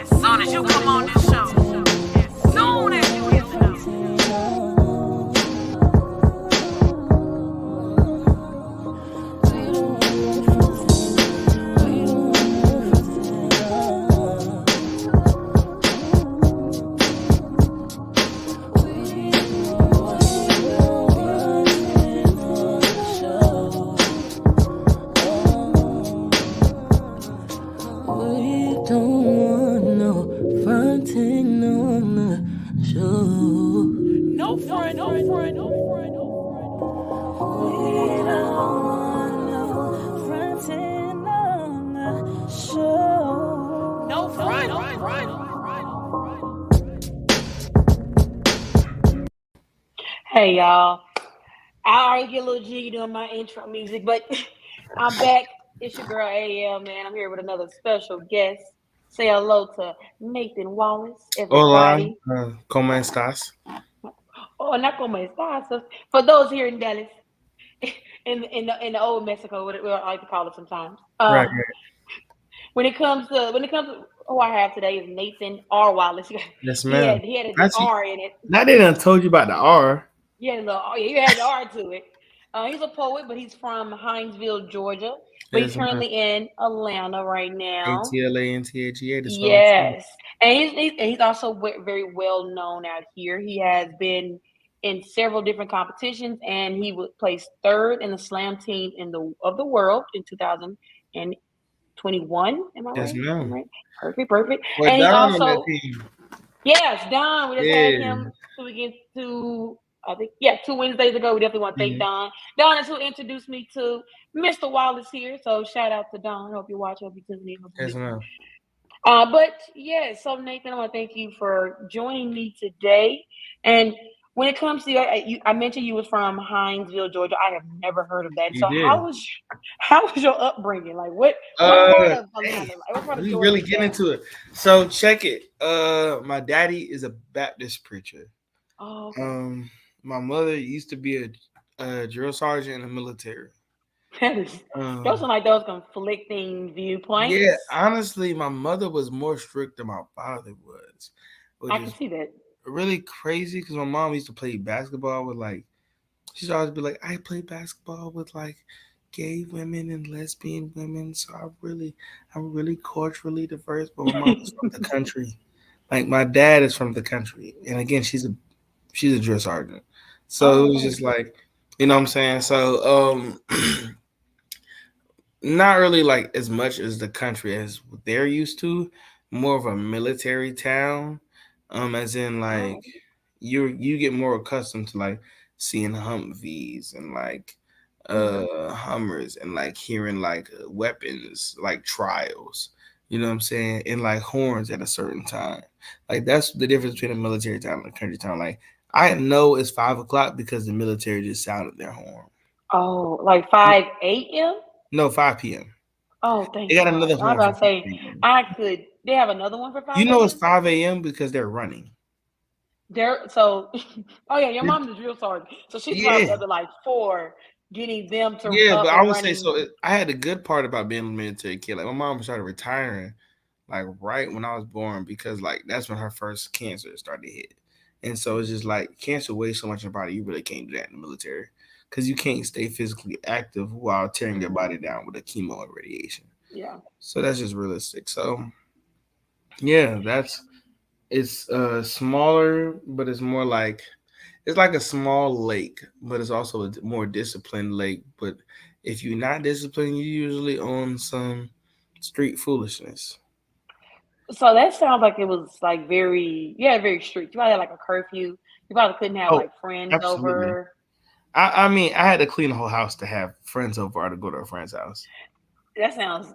Soon as you come on this show, soon as you hit the note. No front, no front, no front, no front. No front, no front. Hey y'all, I already get a little jiggy doing my intro music, but I'm back. It's your girl AL, man. I'm here with another special guest. Say hello to Nathan Wallace, Hola, everybody. ¿cómo estás? Oh, not como estás. For those here in Dallas, in the old Mexico, what I like to call it sometimes. Right. When it comes to who I have today is Nathan R. Wallace. Yes, He ma'am. had he had the Actually, R in it. I didn't told you about the R. He had a little, oh yeah, you had the R to it. He's a poet, but he's from Hinesville, Georgia. But he's Yes, ma'am. currently in Atlanta right now. ATLANTAGA, that's what I'm saying. Yes, and he's also very well known out here. He has been in several different competitions, and he was placed third in the slam team of the world in 2021. Am I Yes, right? I'm ma'am. right. Perfect, perfect. We're And he down on that also, team. yes, Don. We just had Yeah. him against two. I think, yeah, 2 Wednesdays ago. We definitely want to thank Mhm. Don. Don is who introduced me to Mr. Wallace here. So shout out to Don. Hope you watch. Hope you tune in. Hope you Yes, listen. ma'am. But yeah, so Nathan, I want to thank you for joining me today. And when it comes to I mentioned you was from Hinesville, Georgia. I have never heard of that. You So did. how was your upbringing? Like what part of Dang. Atlanta? Like what part of We Georgia really is get that? into it. So check it. My daddy is a Baptist preacher. Oh, okay. Um, my mother used to be a drill sergeant in the military. That is those Um, are like those conflicting Yeah, viewpoints. honestly, my mother was more strict than my father was, which I can is see that. really crazy because my mom used to play basketball with like, she'd always be like, I play basketball with like gay women and lesbian women, so I'm really culturally diverse. But my mom is from the country. Like my dad is from the country, and again, she's a drill sergeant, so it Oh, was okay. just like, you know what I'm saying. So not really like as much as the country as they're used to, more of a military town, as in like Oh, you get more accustomed to like seeing Humvees and like hmm. Hummers and like hearing like weapons like trials, you know what I'm saying, and like horns at a certain time. Like that's the difference between a military town and a country town. Like I know it's 5 o'clock because the military just sounded their horn. Oh, like 5 a.m. No, 5 p.m. Oh, They thank got God. another I was horn for about to say 5 a.m. I could. They have another one for You five know it's a.m. 5 a.m. because they're running. There, so oh yeah, your It- mom is real sorry. So she's yeah, probably up to like four, getting them to yeah, but up I and would say running. so. I had a good part about being a military kid. Like my mom started retiring, like right when I was born, because like that's when her first cancer started to hit, and so it's just like cancer weighs so much in your body, you really can't do that in the military, because you can't stay physically active while tearing your body down with a chemo and radiation. Yeah. So that's just realistic. So yeah, that's it's smaller, but it's more like it's like a small lake, but it's also a more disciplined lake. But if you're not disciplined, you usually own some street foolishness. So that sounds like it was like very, yeah, very strict. You probably had like a curfew. You probably couldn't have Oh, like friends absolutely. over. I mean, I had to clean the whole house to have friends over or to go to a friend's house. That sounds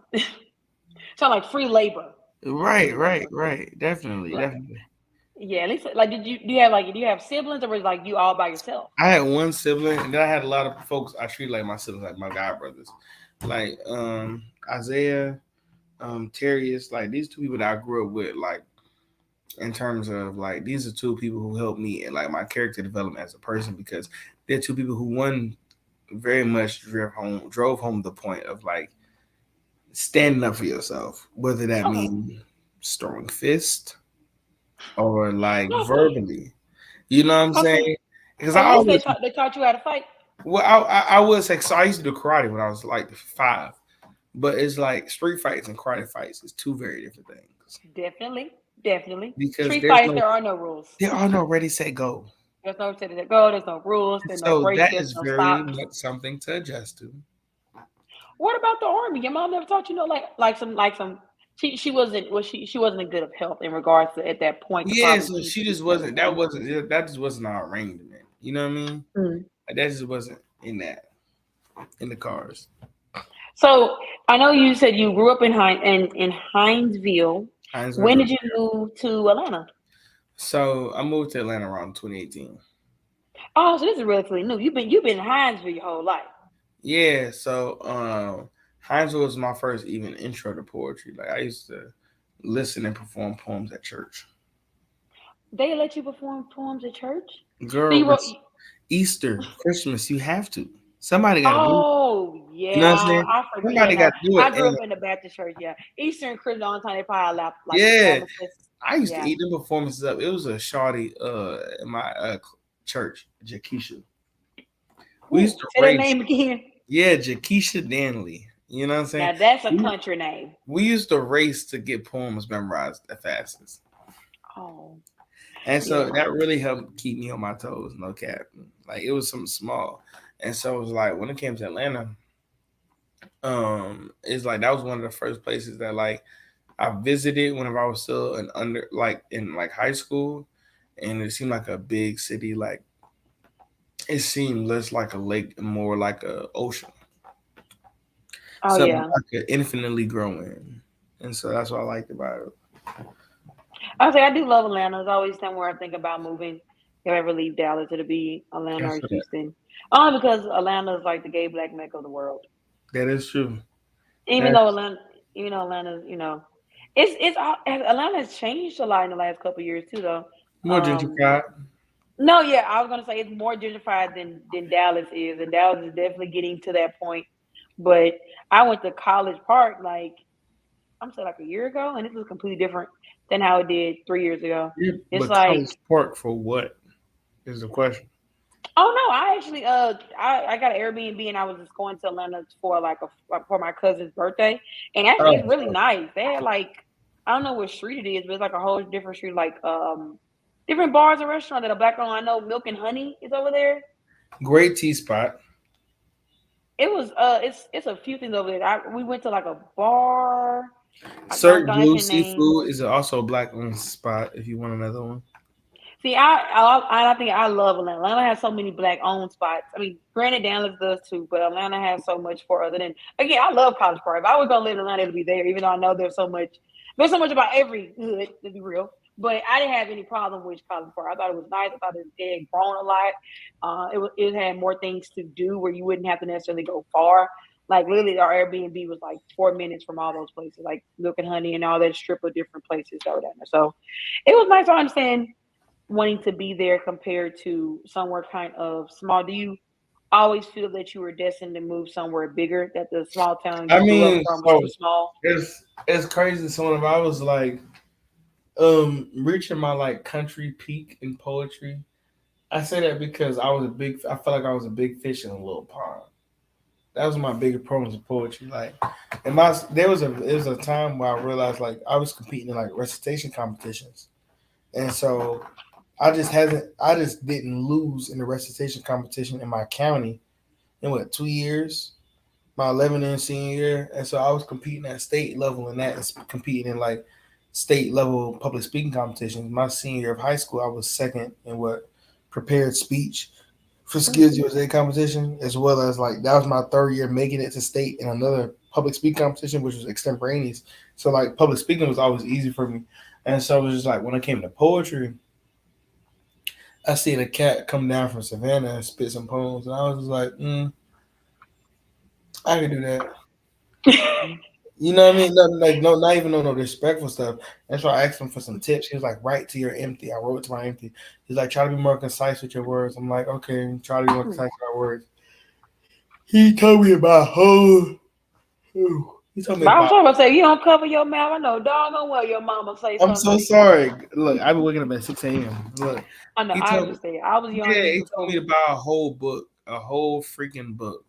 sound like free labor. Right, Free right, labor. right. Definitely, Like, definitely. yeah, at least like do you have siblings or was like you all by yourself? I had one sibling, and then I had a lot of folks I treated like my siblings, like my god brothers, like Isaiah, Terrius. Like these two people that I grew up with, like in terms of like these are two people who helped me in like my character development as a person, because they're two people who one very much drove home the point of like standing up for yourself, whether that Okay. means throwing fist or like verbally. You know what I'm Okay. saying? Because At I least always, they taught you how to fight. well, I would say, so I used to do karate when I was like 5, but it's like street fights and karate fights is two very different things Definitely, definitely. because Street there's fights, no, there are no rules. there are no ready set go. There's no setting to go. There's no rules. There's no So breaks. that There's is no very stops. much something to adjust to. What about the army? Your mom never taught you no like some. She wasn't she wasn't in good of health in regards to at that point to Yeah, probably so teach she you just certain wasn't. That things. wasn't. That just wasn't our arrangement. You know what I mean? Mm. Like, that just wasn't in that in the cars. So I know you said you grew up in Hinesville. When Hinesville did you Ga. move to Atlanta? So I moved to Atlanta around 2018. Oh, so this is relatively new. You've been in Hinesville your whole life. Yeah, so Hinesville was my first even intro to poetry. Like I used to listen and perform poems at church. They let you perform poems at church. So Girl, you wrote. Easter, Christmas, you have to. Somebody got to do it. Oh You know what I'm yeah, saying? I forget. Yeah, Somebody got no, to do I it. grew And up in the Baptist church. Yeah, Eastern Christian. The only time they probably allow like yeah, performances. I used to Yeah. eat them performances up. It was a shawty in my church, Jakisha. We used Ooh, to say that race. name again. Yeah, Jakisha Danley. You know what I'm saying? Now that's a We, country name. we used to race to get poems memorized the fastest. Oh And so yeah. that really helped keep me on my toes, no cap. Like it was something small. And so it was like when it came to Atlanta, it's like that was one of the first places that like I visited whenever I was still in under like in like high school, and it seemed like a big city. Like it seemed less like a lake and more like a ocean, Oh something yeah. I could infinitely grow in. And so that's what I liked about it. I say I do love Atlanta. It's always somewhere I think about moving. If I ever leave Dallas, it'll be Atlanta or That's what Houston. Only because Atlanta is like the gay black mecca of the world. that is true. Even though That's Atlanta, Atlanta's, it's Atlanta has changed a lot in the last couple of years too, though. more Um, gentrified. no, yeah, I was gonna say it's more gentrified than Dallas is, and Dallas is definitely getting to that point. But I went to College Park like I'm saying like a year ago, and it was completely different than how it did 3 years ago. Yeah, It's but like, College Park for what is the question? oh no, I actually I got an Airbnb and I was just going to Atlanta for for my cousin's birthday, and actually it's really Oh, nice. They had like I don't know what street it is, but it's like a whole different street, like different bars and restaurants that are black owned. I know Milk and Honey is over there. great tea spot. It was it's a few things over there. We went to like a bar. I don't Sir think I Blue can name. Seafood is also a black owned spot if you want another one. See, I think I love Atlanta. Atlanta has so many black owned spots. I mean, granted, Dallas does too, but Atlanta has so much for other than again. I love College Park. If I was gonna live in Atlanta, it'd be there. Even though I know there's so much. There's so much about every hood to be real. But I didn't have any problem with College Park. I thought it was nice. I thought it had grown a lot. It had more things to do where you wouldn't have to necessarily go far. Like literally, our Airbnb was like 4 minutes from all those places, like Milk and Honey and all that strip of different places that were down there. So it was nice. I understand wanting to be there compared to somewhere kind of small? Do you always feel that you were destined to move somewhere bigger, that the small town I you grew up mean, from was so too small? it's crazy. So if I was like reaching my like country peak in poetry, I say that because I felt like I was a big fish in a little pond. That was my biggest problem with poetry. Like, there was a time where I realized like I was competing in like recitation competitions, and so I just didn't lose in the recitation competition in my county in what 2 years, my 11 and senior year, and so I was competing at state level in that, and competing in like state level public speaking competitions. My senior year of high school, I was second in what prepared speech for Skills Mm-hmm. USA competition, as well as like that was my third year making it to state in another public speaking competition, which was extemporaneous. So like public speaking was always easy for me, and so it was just like when it came to poetry, I seen a cat come down from Savannah and spit some poems, and I was just like, I can do that. You know what I mean? Nothing like no, not even no disrespectful stuff. That's why I asked him for some tips. He was like, "Write to your empty." I wrote to my empty. He's like, "Try to be more concise with your words." I'm like, "Okay, try to be more concise with my words." He told me about whole. He told me But I'm about. talking about say you don't cover your mouth. I know doggone well your mama say I'm something so to you. sorry. Look, I've been waking up at 6 a.m. Look, I know. he I told me. understand. I was young Yeah, and he told me before. to buy a whole book, a whole freaking book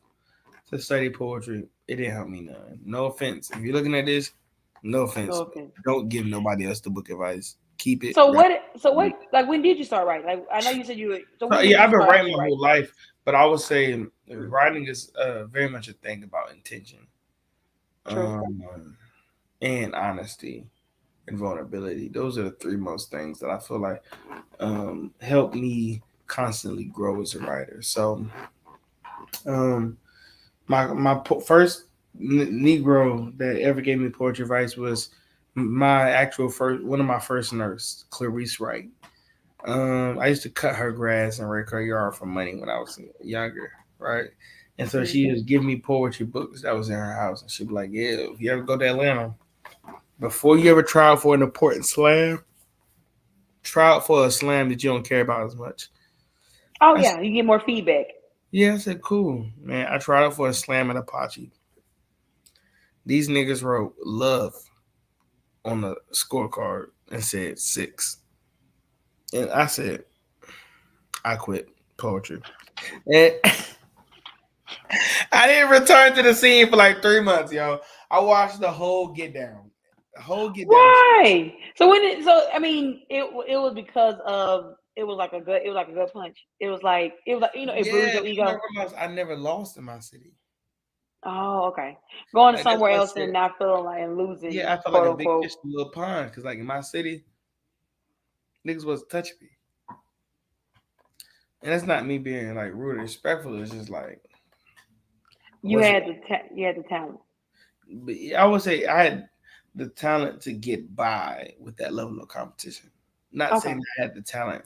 to study poetry. It didn't help me none. No offense. If you're looking at this, no No offense. offense. Don't give nobody else the book advice. Keep it. So Right. what? So what? Like when did you start writing? Like I know you said you. So So when did yeah, you I've been start writing actually my writing? whole life, but I would say writing is very much a thing about intention, True. um, and honesty and vulnerability. Those are the three most things that I feel like help me constantly grow as a writer. So um, my first Negro that ever gave me poetry advice was my actual first one of my first nurse, Clarice Wright. I used to cut her grass and rake her yard for money when I was younger, right? And so she Mm-hmm. was giving me poetry books that was in her house, and she'd be like, "Yeah, if you ever go to Atlanta, before you ever try out for an important slam, try out for a slam that you don't care about as much." Oh I said, yeah, you get more feedback. "Yeah," I said, "Cool, man." I tried out for a slam at Apache. These niggas wrote "love" on the scorecard and said 6, and I said, "I quit poetry." And I didn't return to the scene for like 3 months, yo. I watched the whole Get Down, the whole Get Down. Why? So when it? So I mean, it was because of it was like a good. It was like a good punch. It was like it bruised Yeah, your that's when I ego. realized I never lost in my city. Oh, okay. Going to Like that's somewhere why I else said, and not feeling like and losing, yeah, I felt like quote a big unquote. fish in a little pond because, like in my city, niggas wasn't touching me, and that's not me being like rude or respectful. It's just like wasn't. You had the talent. But I would say I had the talent to get by with that level of competition. Not saying Okay. I had the talent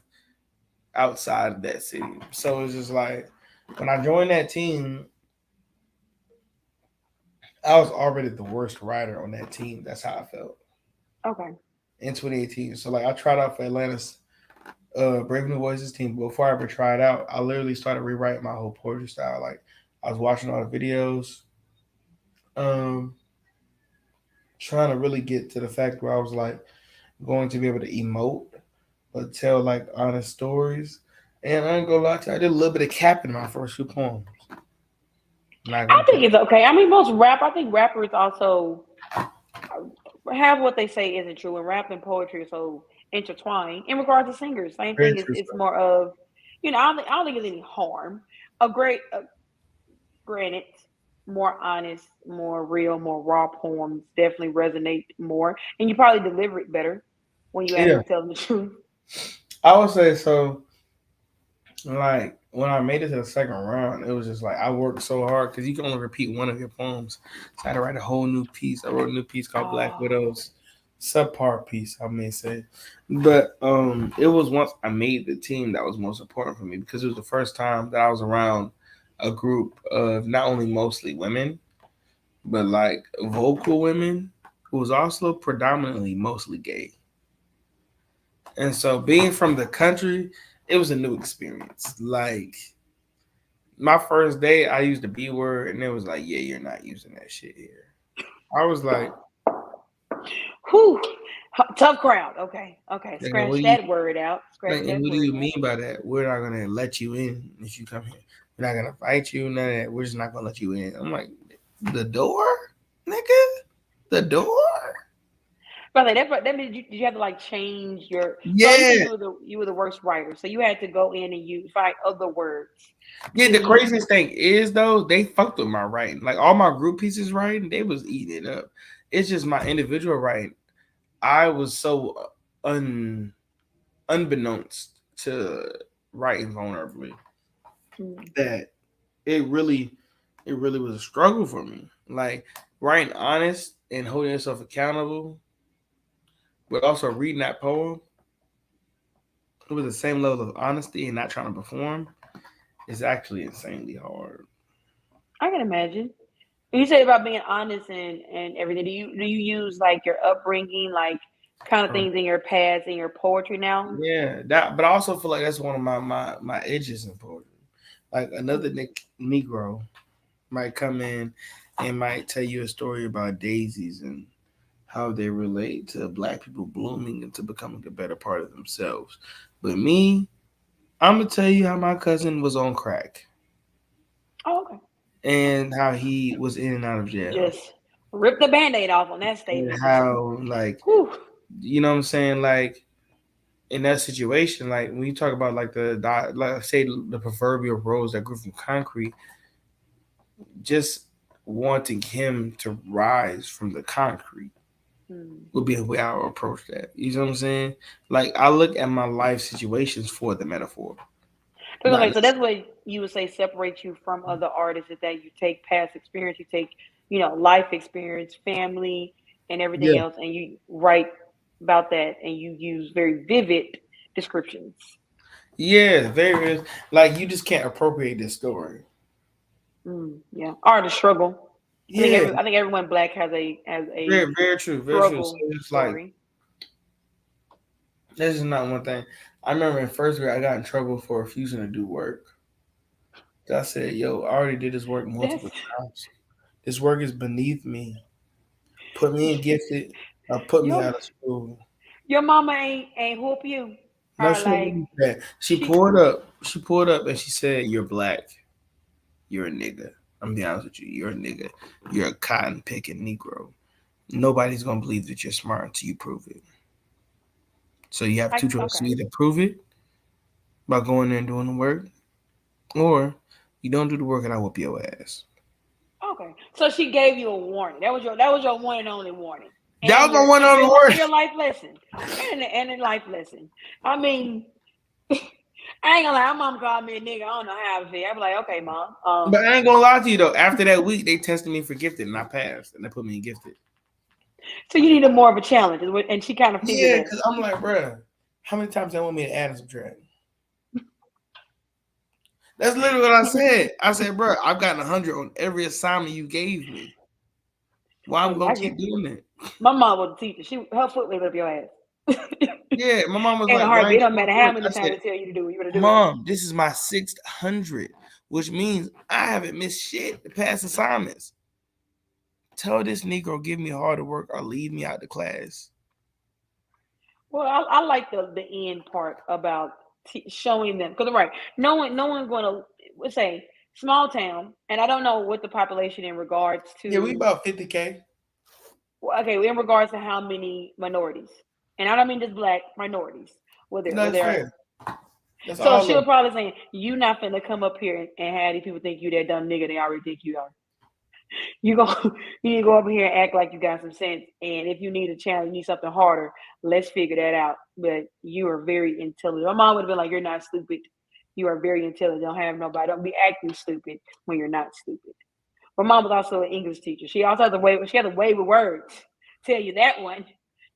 outside of that city. So it's just like when I joined that team, I was already the worst rider on that team. That's how I felt Okay. in 2018. So like I tried out for Atlanta's Brave New Voices team. But before I ever tried out, I literally started rewriting my whole poetry style. Like I was watching all the videos, um, trying to really get to the fact where I was like going to be able to emote, but tell like honest stories. And I ain't gonna lie to you, I did a little bit of capping in my first few poems. I'm not I gonna think cap. it's okay. I mean, most rap. I think rappers also have what they say isn't true, and rap and poetry are so intertwined. In regards to singers, same Very thing. true It's stuff. more of, I don't think there's any harm. A great, granted, more honest, more real, more raw poems definitely resonate more, and you probably deliver it better when you Yeah, actually tell them the truth. I would say so. Like when I made it to the second round, it was just like I worked so hard because you can only repeat one of your poems. So I had to write a whole new piece. I wrote a new piece called Black Oh, Widows, subpar piece, I may say. But it was once I made the team that was most important for me because it was the first time that I was around a group of not only mostly women, but like vocal women who was also predominantly mostly gay. And so being from the country, it was a new experience. Like my first day, I used the B word, and it was like, yeah, you're not using that shit here. I was whew, tough crowd. Okay, okay. like, what Scratch do you that word out. Scratch like? And that what do word you out. mean by that? We're not gonna let you in if you come here. We're not gonna fight you. None of that. We're just not gonna let you in. I'm like, the door, nigga, the door. But like that means you have to like change your. So you said Yeah, you were the worst writer, so you had to go in and you find other words yeah. to The use. craziest thing is though, they fucked with my writing. Like all my group pieces writing, they was eating it up. It's just my individual writing. I was so un unbeknownst to writing vulnerably Mm. that it really it really was a struggle for me. Like writing honest and holding yourself accountable, but also reading that poem with the same level of honesty and not trying to perform is actually insanely hard. I can imagine. And you said about being honest and everything. Do you use like your upbringing, like kind of Um, things in your past in your poetry now? yeah, that. But I also feel like that's one of my edges in poetry. Like another Negro might come in and might tell you a story about daisies and how they relate to black people blooming into becoming a better part of themselves. But me, I'm gonna tell you how my cousin was on crack Oh, okay. and how he was in and out of jail. Just rip the band-aid off on that And statement. Just how, like, whew. you know what I'm saying? Like, in that situation, like, when you talk about, like, like, say, the proverbial rose that grew from concrete, just wanting him to rise from the concrete Hmm. would be the way I would approach that. You know what I'm saying? Like, I look at my life situations for the metaphor. Not Okay, so that's what you would say separates you from other artists is that you take past experience, you take, life experience, family, and everything yeah, else, and you write about that, and you use very vivid descriptions. yeah, very like you just can't appropriate this story. Yeah, artist struggle. Yeah, I think everyone black has a very true, very true. So struggle it's like story. this is not one thing. I remember in first grade I got in trouble for refusing to do work. I said, "Yo, I already did this work That's multiple times. This work is beneath me. Put me in gifted, or put me your out of school." your mama ain't whoop you, No, or she didn't like do that. She she. pulled up. She pulled up and she said, "You're black. You're a nigga. I'm gonna be honest with you. You're a nigga. You're a cotton picking Negro. Nobody's gonna believe that you're smart until you prove it. So you have two choices: Okay. you either prove it by going there and doing the work, or you don't do the work and I whoop your ass." Okay, so she gave you a warning. That was your one and only warning, That and was my your one and on the your and word. your life lesson, and a life lesson. I mean, I ain't gonna lie. My mom called me a nigga. I don't know how I feel. I be like, okay, mom. But I ain't gonna lie to you though. After that week, they tested me for gifted and I passed, and they put me in gifted. So you needed more of a challenge, and she kind of figured Yeah, that. because I'm like, bruh, how many times they want me to add and subtract? That's literally what I said. I said, bruh, I've gotten 100 on every assignment you gave me. Why Oh I'm yeah, gonna I keep get. doing it? My mom was a teacher. Her foot was up your ass. Yeah, my mom was In a like, "Why heartbeat. It ain't don't you matter going to how work?" many I said, times I tell you to do it, you better do it. "Mom, this is my 600, which means I haven't missed shit the past assignments. Tell this Negro give me harder work or leave me out the class." Well, I like the end part about showing them because right, no one's going to let's say small town, and I don't know what the population in regards Yeah, we to about 50K. okay, in regards to how many minorities, and I don't mean just black minorities. No, Were that's there? fair. That's So all of she'll them. probably say, "You not finna come up here and have these people think you that dumb nigga. They already think you are. You go, you need to go over here and act like you got some sense. And if you need a challenge, you need something harder. Let's figure that out. But you are very intelligent. My mom would have been like, "You're not stupid. You are very intelligent. Don't have nobody. Don't be acting stupid when you're not stupid." My mom was also an English teacher. She also has a way. She has a way with words. Tell you that one.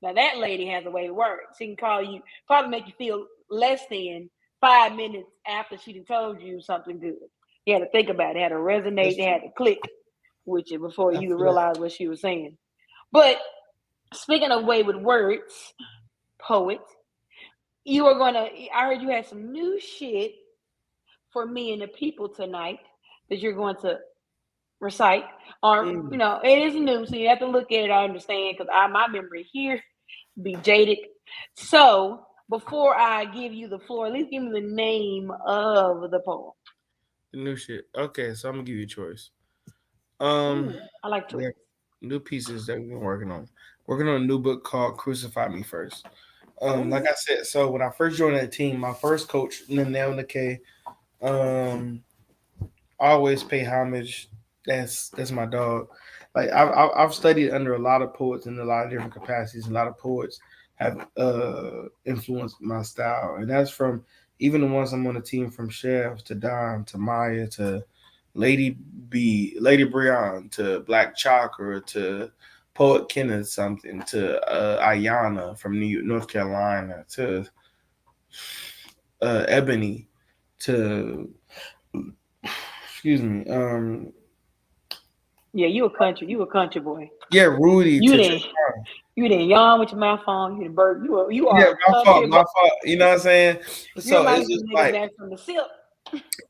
Now that lady has a way with words. She can call you, probably make you feel less than 5 minutes after she done told you something good. You had to think about it. It had to resonate. That's It true. had to click with you before I you feel that. realize what she was saying. But speaking of way with words, poet, you are gonna. I heard you had some new shit for me and the people tonight that you're going to recite. Or Mm. it is new, so you have to look at it. I understand because my memory here be jaded. So before I give you the floor, at least give me the name of the poem. The new shit. Okay, so I'm gonna give you a choice. Ooh, I like We have choices. new pieces that we've been working on. Working on a new book called "Crucify Me First." Like Ooh, I said, so when I first joined that team, my first coach, Nanelle McKay, um, always pay homage. That's my dog. Like I've studied under a lot of poets in a lot of different capacities. A lot of poets have influenced my style, and that's from even the ones I'm on the team, from Chef to Don to Maya to Lady B, Lady Breon to Black Chakra to Poet Kenneth something to Ayana from North Carolina to Ebony to excuse me yeah, you a country boy. yeah, Rudy You to didn't, you didn't yawn with your mouth on. You didn't burp. You yeah, are a country my boy. fault. You know what I'm saying? You So remind it's me of just some niggas like back from the silk.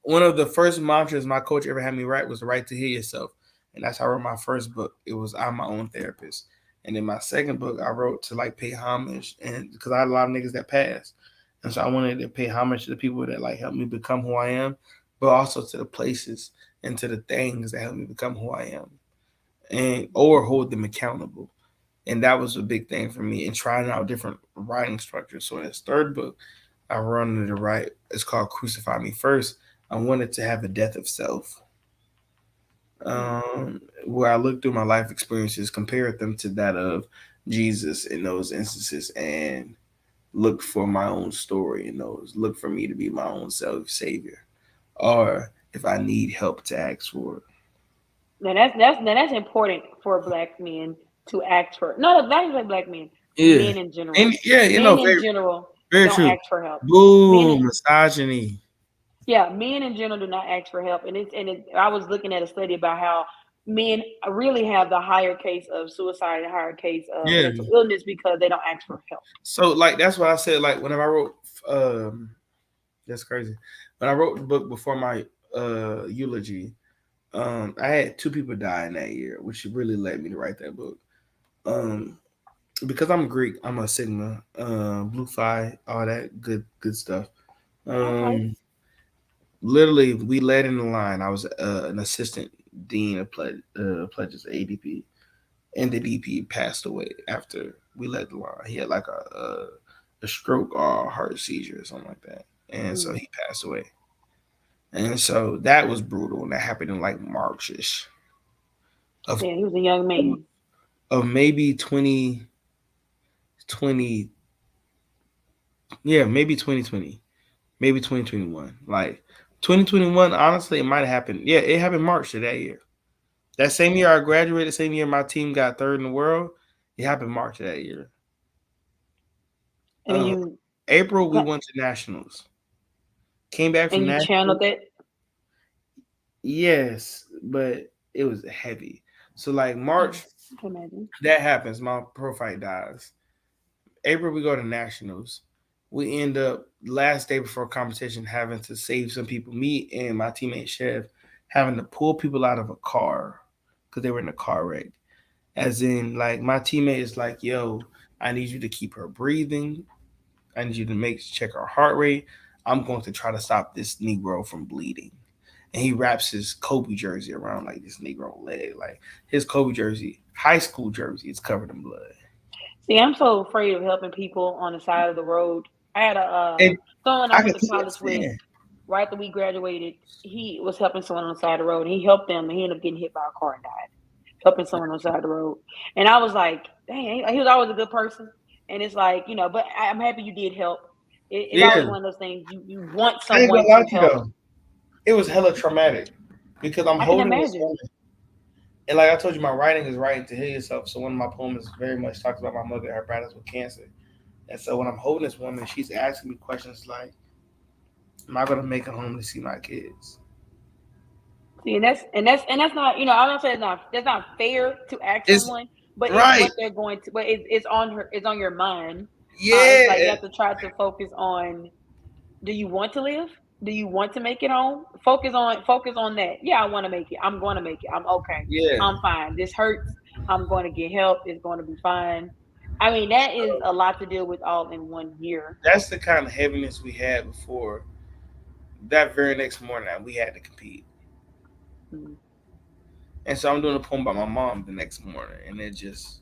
one of the first mantras my coach ever had me write was "Right to hear yourself." and that's how I wrote my first book. It was I'm my own therapist, and then my second book I wrote to like pay homage, and because I had a lot of niggas that passed, and so I wanted to pay homage to the people that like helped me become who I am, but also to the places and to the things that helped me become who I am, and or hold them accountable. And that was a big thing for me in trying out different writing structures. So in this third book, I wanted to write. It's called "Crucify Me First." I wanted to have a death of self, where I looked through my life experiences, compared them to that of Jesus in those instances, and look for my own story in those. Look for me to be my own self savior, or if I need help to ask for it. Now that's important for black men to ask for. No, not even black men, Yeah, men in and general. yeah, Men in very general very don't true. ask for help. Men, Boom, misogyny. yeah, men in general do not ask for help, and I was looking at a study about how men really have the higher case of suicide and higher case of Yeah. mental illness because they don't ask for help. So like that's what I said. Like whenever I wrote, that's crazy. When I wrote the book before my eulogy, I had two people die in that year, which really led me to write that book. Um, because I'm Greek, I'm a Sigma, Blue Phi, all that good stuff. Okay. Um, literally, we led in the line. I was an assistant dean of pledges ADP, and the DP passed away after we led the line. He had like a stroke or a heart seizure or something like that, and so Mm. he passed away. And so that was brutal, and that happened in like Marchish of Yeah, he was a young man. maybe 2020, yeah, maybe 2020, maybe 2021. Like 2021, honestly, it might have happened. Yeah, it happened March of that year. That same year I graduated, same year my team got third in the world. It happened March of that year. And then Uh, you April we went to nationals. Came back from and you nationals. channeled it. Yes, but it was heavy. So like Yeah, March, I can imagine. that happens. My pro fight dies. April we go to nationals. We end up last day before competition having to save some people. Me and my teammate Chef having to pull people out of a car because they were in a car wreck. As in, like my teammate is like, "Yo, I need you to keep her breathing. I need you to make check her heart rate. I'm going to try to stop this Negro from bleeding." And he wraps his Kobe jersey around like this Negro leg. Like his Kobe jersey, high school jersey, is covered in blood. See, I'm so afraid of helping people on the side of the road. I had a And someone I I went to completely college with. understand. Right after we graduated, he was helping someone on the side of the road. And he helped them, and he ended up getting hit by a car and died. Helping someone on the side of the road, and I was like, dang, he was always a good person. And it's like, but I'm happy you did help. It's always Yeah, one of those things you want I ain't someone gonna lie to to you help. though. It was hella traumatic because I'm I can holding this imagine. woman. And like I told you, my writing is writing to heal yourself. So one of my poems very much talks about my mother and her battles with cancer. And so when I'm holding this woman, she's asking me questions like, "Am I gonna make it home to see my kids?" See, and that's not, I'm not saying that's not fair to ask It's someone, but it's right. what they're going to, but it's on your mind. It's like you Yeah. have to try to focus on, do you want to live? Do you want to make it home? Focus on that. Yeah, I want to make it. I'm going to make it. I'm okay. Yeah. I'm fine. This hurts. I'm going to get help. It's going to be fine. I mean, that is a lot to deal with all in one year. That's the kind of heaviness we had before that very next morning that we had to compete. Mm. And so I'm doing a poem about my mom the next morning, and it just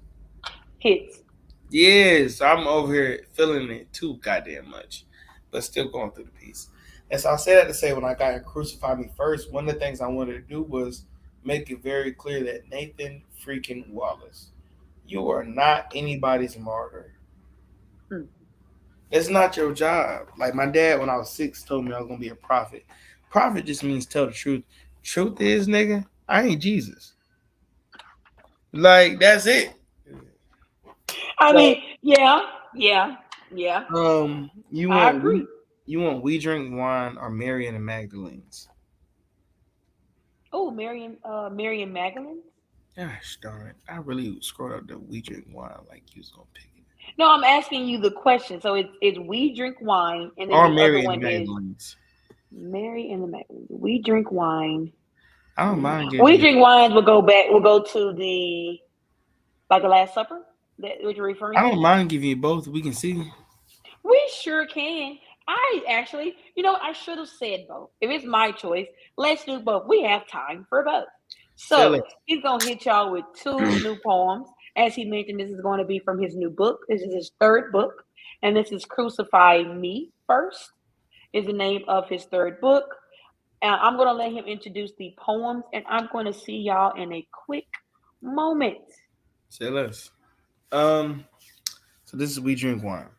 Hits. yes, I'm over here feeling it too goddamn much, but still going through the piece. And so I say that to say when I got crucified me first, one of the things I wanted to do was make it very clear that Nathan freaking Wallace, you are not anybody's martyr. Mm. It's not your job. Like my dad, when I was 6, told me I was gonna be a prophet. Prophet just means tell the truth. Truth is, nigga, I ain't Jesus. Like that's it. I So, mean, yeah, yeah, yeah. you I want agree. we drink wine or Mary and the Magdalenes? Oh, Marion Magdalene. Gosh darn it! I really screwed up the we drink wine like you was gonna pick it. No, I'm asking you the question. So it's we drink wine, and then Or the other Mary and one the is Magdalenes. Mary and the Magdalene. We drink wine. I don't mind giving We you. drink wines. We'll go back. We'll go to the like the Last Supper. That what you're referring I to? don't mind giving you both. We can see. We sure can. I actually, I should have said both. If it's my choice, let's do both. We have time for both. Say So less. he's gonna hit y'all with two new poems. As he mentioned, this is going to be from his new book. This is his third book, and this is "Crucify Me First" is the name of his third book. And I'm gonna let him introduce the poems, and I'm gonna see y'all in a quick moment. Say less. Um. So this is we drink wine.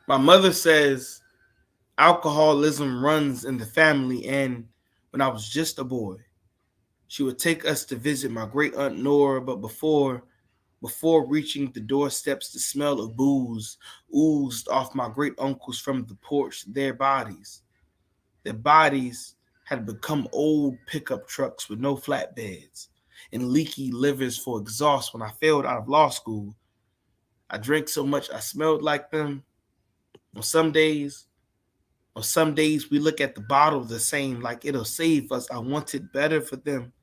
My mother says alcoholism runs in the family, and when I was just a boy, she would take us to visit my great aunt Nora. But before reaching the doorsteps, the smell of booze oozed off my great uncles from the porch. Their bodies had become old pickup trucks with no flatbeds and leaky livers for exhaust. When I failed out of law school, I drank so much I smelled like them. On some days, on some days we look at the bottle the same, like it'll save us. I wanted better for them,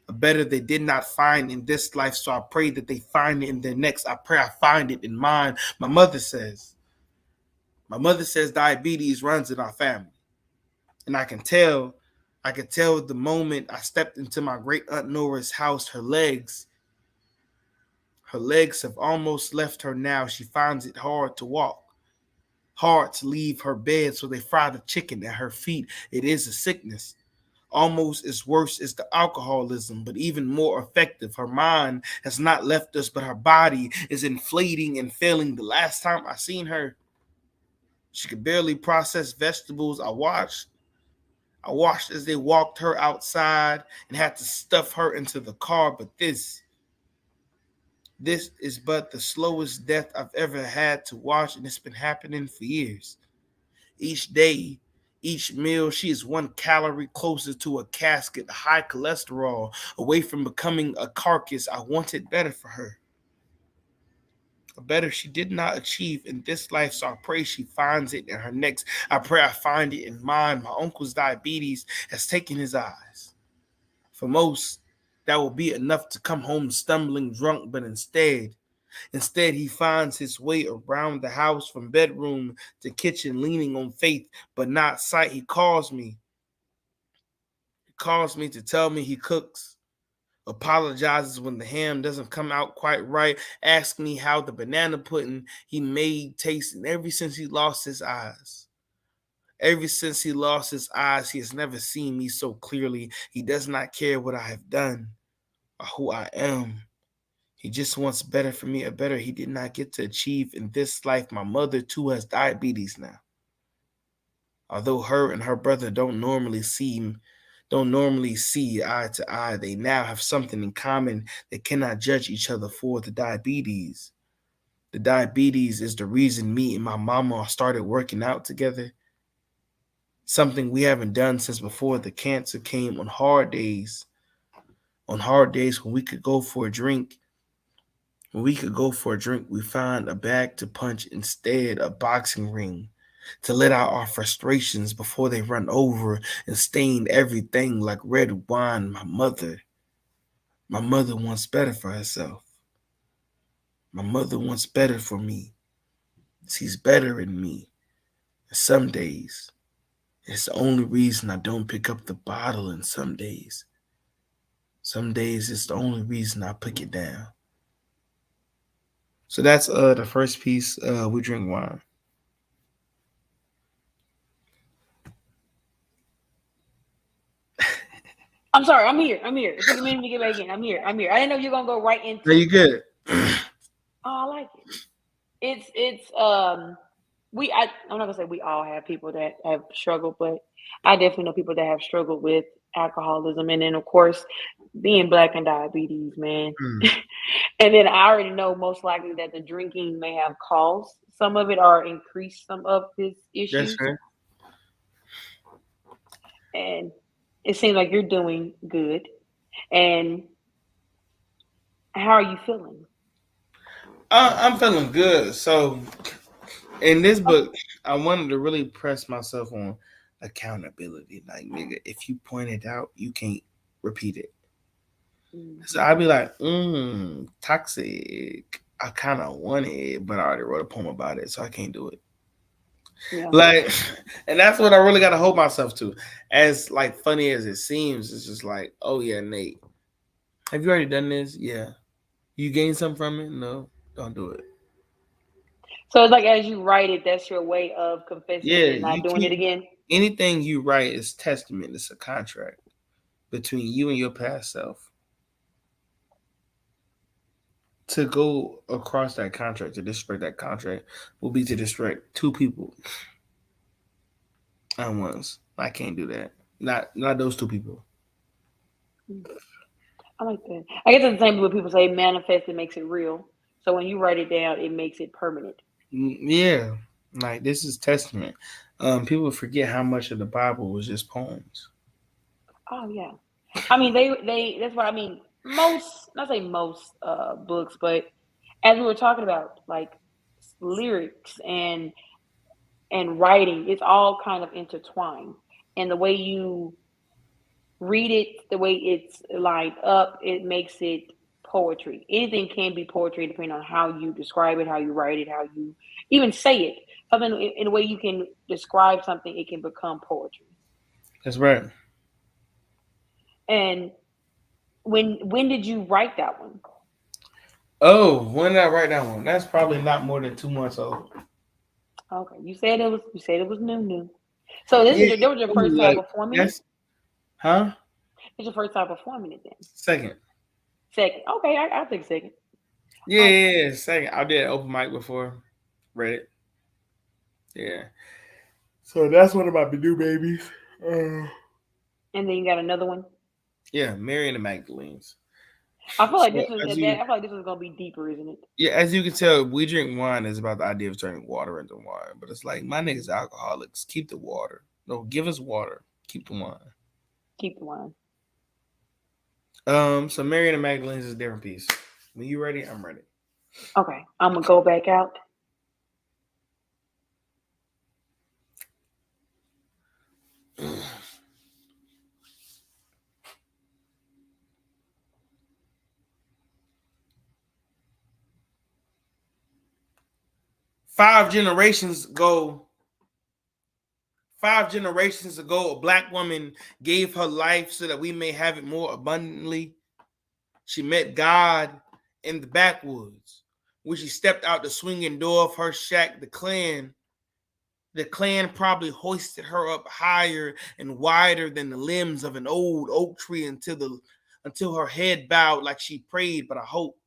a better they did not find in this life, so I pray that they find it in their next. I pray I find it in mine. My mother says diabetes runs in our family. And I could tell the moment I stepped into my great aunt Nora's house, her legs have almost left her now. She finds it hard to walk, hard to leave her bed, so they fry the chicken at her feet. It is a sickness, almost as worse as the alcoholism, but even more effective. Her mind has not left us, but her body is inflating and failing. The last time I seen her, she could barely process vegetables. I watched as they walked her outside and had to stuff her into the car. But this is but the slowest death I've ever had to watch, and it's been happening for years. Each day, each meal, she is 1 calorie closer to a casket, high cholesterol, away from becoming a carcass. I wanted better for her. A better she did not achieve in this life, so I pray she finds it in her next. I pray I find it in mine. My uncle's diabetes has taken his eyes. For most, that will be enough to come home stumbling drunk, but instead he finds his way around the house from bedroom to kitchen, leaning on faith but not sight. He calls me to tell me he cooks, apologizes when the ham doesn't come out quite right, asks me how the banana pudding he made tastes, and ever since he lost his eyes, he has never seen me so clearly. He does not care what I have done or who I am. He just wants better for me, a better he did not get to achieve in this life. My mother too has diabetes now. Although her and her brother don't normally see eye to eye, they now have something in common. They cannot judge each other for the diabetes. The diabetes is the reason me and my mama started working out together. Something we haven't done since before the cancer came. On hard days when we could go for a drink, we find a bag to punch, instead a boxing ring, to let out our frustrations before they run over and stain everything like red wine. My mother wants better for herself. My mother wants better for me. Sees better in me. Some days, it's the only reason I don't pick up the bottle, and some days it's the only reason I put it down. So that's the first piece. We drink wine. I'm sorry. I'm here. I'm here. It took a minute to get back in. I'm here. I'm here. I didn't know you were gonna go right Are into you it. good? Oh, I like it. It's I'm not gonna say we all have people that have struggled, but I definitely know people that have struggled with alcoholism, and then of course being black and diabetes, man. Mm, And then I already know most likely that the drinking may have caused some of it or increased some of his that's issues. right. And it seems like you're doing good. And how are you feeling? I'm feeling good. So in this Oh, book, I wanted to really press myself on accountability. Like, nigga, if you point it out, you can't repeat it. So Mm-hmm. I'd be like, toxic. I kind of want it, but I already wrote a poem about it, so I can't do it. Yeah. Like, and that's what I really got to hold myself to. As like funny as it seems, it's just like, oh yeah, Nate, have you already done this? Yeah. You gained something from it? No, don't do it. So it's like as you write it, that's your way of confessing it Yeah, and you not doing it can't. again. Anything you write is testament. It's a contract between you and your past self. To go across that contract, to disrespect that contract, will be to disrespect two people at once. I can't do that. Not those two people. Mm, I like that. I guess it's the same when people say manifest, it makes it real. So when you write it down, it makes it permanent. Yeah, like this is testament. People forget how much of the Bible was just poems. Oh yeah. I mean, they that's what I mean. Most, not say most books, but as we were talking about, like lyrics and writing, it's all kind of intertwined. And the way you read it, the way it's lined up, it makes it poetry. Anything can be poetry depending on how you describe it, how you write it, how you even say it. Something in a way you can describe something, it can become poetry. That's right. And when did you write that one? Oh, when did I write that one? That's probably not more than 2 months old. Okay, you said it was new. So this is Yeah, that was your first time like performing it. that's huh? It's your first time performing it then. Second. Second, okay, I'll take second. Yeah, Um, yeah, yeah, second. I did an open mic before. Read it. Yeah. So that's one of my new babies. Uh, and then you got another one. yeah, Mary and the Magdalenes. I feel like So this was as that. you I feel like this was gonna be deeper, isn't it? yeah, as you can tell, we drink wine is about the idea of turning water into wine. But it's like my niggas alcoholics. Keep the water. No, give us water. Keep the wine. Keep the wine. So Mary and the Magdalenes is a different piece. When you ready, I'm ready. Okay, I'm gonna go back out. 5 generations ago, 5 generations ago, a black woman gave her life so that we may have it more abundantly. She met God in the backwoods. When she stepped out the swinging door of her shack, the clan probably hoisted her up higher and wider than the limbs of an old oak tree until her head bowed like she prayed. But I hope,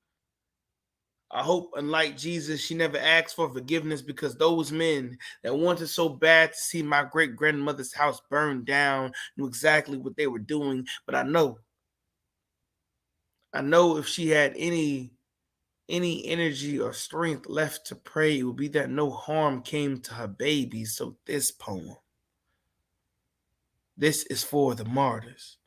unlike Jesus, she never asked for forgiveness because those men that wanted so bad to see my great grandmother's house burned down knew exactly what they were doing. But I know if she had any energy or strength left to pray, it would be that no harm came to her baby. So this is for the martyrs,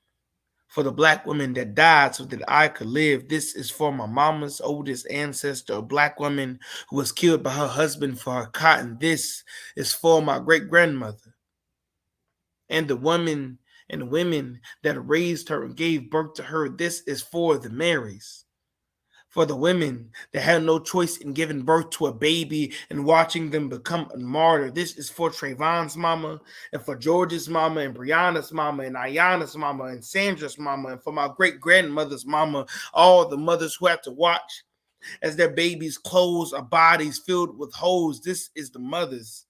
for the black women that died so that I could live. This is for my mama's oldest ancestor, a black woman who was killed by her husband for her cotton. This is for my great grandmother and the women that raised her and gave birth to her. This is for the Marys, for the women that had no choice in giving birth to a baby and watching them become a martyr. This is for Trayvon's mama and for George's mama and Brianna's mama and Ayana's mama and Sandra's mama and for my great grandmother's mama, all the mothers who had to watch as their babies' clothes or bodies filled with holes. This is the mothers.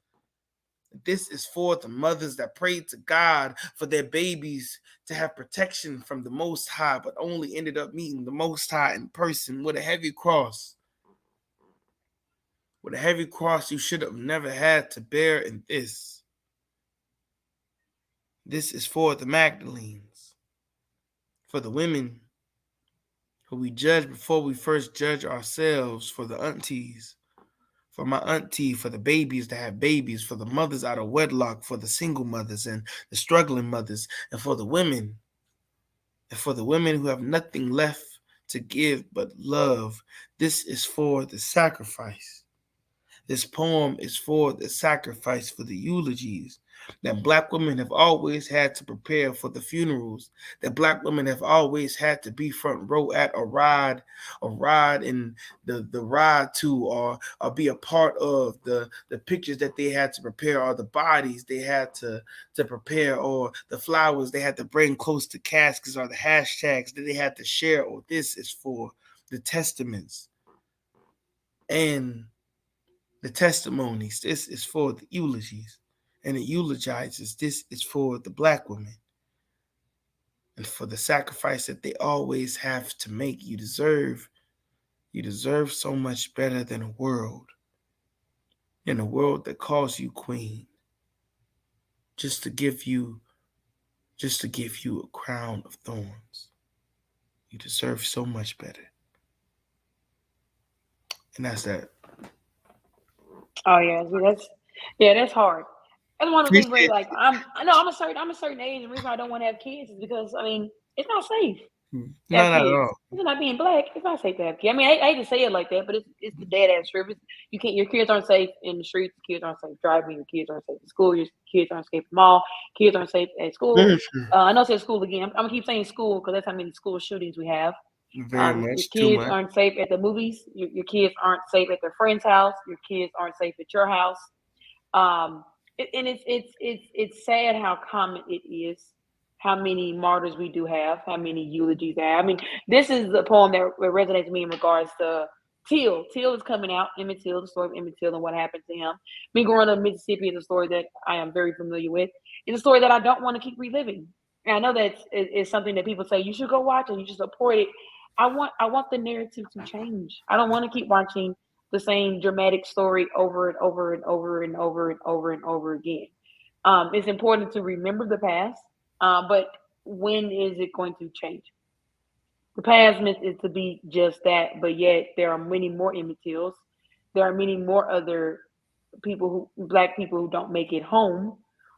This is for the mothers that prayed to God for their babies to have protection from the Most High, but only ended up meeting the Most High in person with a heavy cross. With a heavy cross you should have never had to bear in this. This is for the Magdalenes, for the women who we judge before we first judge ourselves, for the aunties, for my auntie, for the babies that have babies, for the mothers out of wedlock, for the single mothers and the struggling mothers, and for the women who have nothing left to give but love. This is for the sacrifice. This poem is for the sacrifice, for the eulogies that black women have always had to prepare for the funerals, that black women have always had to be front row at a ride in the ride to, or be a part of the pictures that they had to prepare, or the bodies they had to prepare, or the flowers they had to bring close to caskets, or the hashtags that they had to share. Or this is for the testaments and the testimonies. This is for the eulogies and it eulogizes. This is for the black women and for the sacrifice that they always have to make. You deserve so much better than a world that calls you queen, just to give you just to give you a crown of thorns. You deserve so much better. And that's that. Oh yeah, see that's hard. That's one of the things where Appreciate like I know I'm a certain age, and the reason why I don't want to have kids is because I mean it's not safe you. to have No, not at kids. all. It's not being black. It's not safe to have kids. I mean, I hate to say it like that, but it's the dead ass truth. You can't. Your kids aren't safe in the streets. Kids aren't safe driving. Your kids aren't safe at school. Your kids aren't safe at the mall. Kids aren't safe at school. Very true. I know it's at school again. I'm gonna keep saying school because that's how many school shootings we have. Very Your much. Too kids much. aren't safe at the movies. Your kids aren't safe at their friend's house. Your kids aren't safe at your house. And it's sad how common it is, how many martyrs we do have, how many eulogies I have. I mean, this is the poem that resonates with me in regards to Till. Till is coming out. Emmett Till, the story of Emmett Till and what happened to him. Me growing up in Mississippi is a story that I am very familiar with. It's a story that I don't want to keep reliving. And I know that it's something that people say you should go watch and you should support it. I want the narrative to change. I don't want to keep watching the same dramatic story over and over and over and over and over and over again. It's important to remember the past, but when is it going to change? The past meant it to be just that, but yet there are many more Emmett Tills. There are many more other black people who don't make it home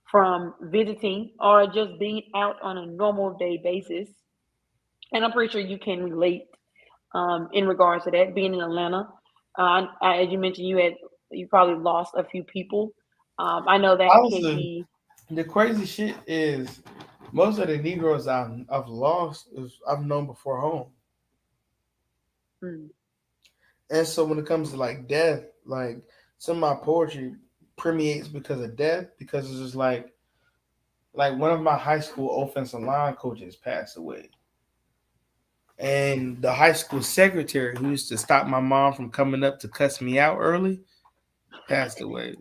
from visiting or just being out on a normal day basis. And I'm pretty sure you can relate in regards to that. Being in Atlanta, as you mentioned, you probably lost a few people. I know that can Honestly, be. the crazy shit is most of the Negroes I've lost is I've known before home. Mm, And so when it comes to like death, like some of my poetry permeates because of death, because it's just like one of my high school offensive line coaches passed away. And the high school secretary who used to stop my mom from coming up to cuss me out early passed away.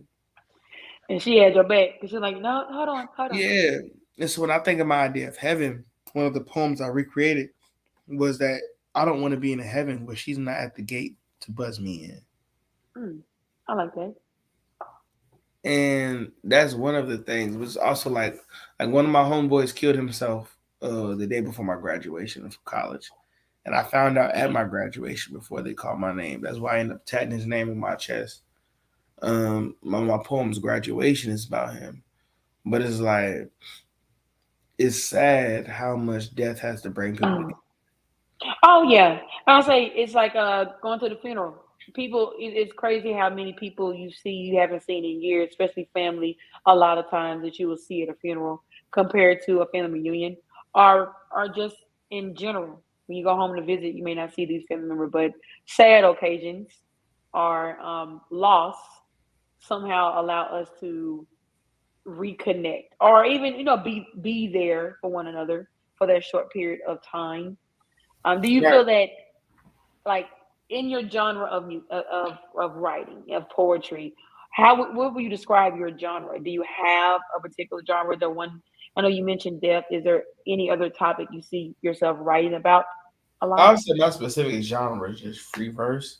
and she had your back because she's like, no, hold on. Yeah. And so when I think of my idea of heaven, one of the poems I recreated was that I don't want to be in a heaven where she's not at the gate to buzz me in. Mm, I like that. And that's one of the things. It was also like one of my homeboys killed himself the day before my graduation of college. And I found out at my graduation before they called my name. That's why I ended up tatting his name on my chest. My poem's graduation is about him. But it's like it's sad how much death has to bring people Mm. together. Oh yeah, I'll say it's like going to the funeral. People, it's crazy how many people you haven't seen in years, especially family. A lot of times that you will see at a funeral compared to a family reunion, or just in general. When you go home to visit, you may not see these family members, but sad occasions or loss somehow allow us to reconnect, or even be there for one another for that short period of time. Do you Right. feel that like in your genre of of writing of poetry, what would you describe your genre? Do you have a particular genre? The one I know you mentioned death. Is there any other topic you see yourself writing about a lot? Obviously, my specific genre is just free verse.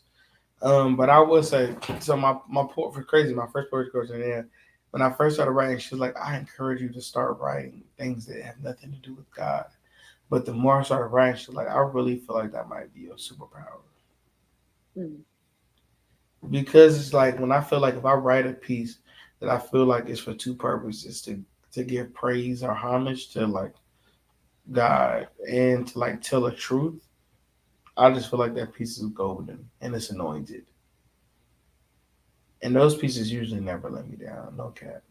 But I would say so. My poet for crazy. My first poetry coach in there. When I first started writing, she was like, "I encourage you to start writing things that have nothing to do with God." But the more I started writing, she was like, "I really feel like that might be your superpower." Mm. Because it's like when I feel like if I write a piece that I feel like it's for two purposes to give praise or homage to like God and to like tell the truth, I just feel like that piece is golden and it's anointed. And those pieces usually never let me down. No cap.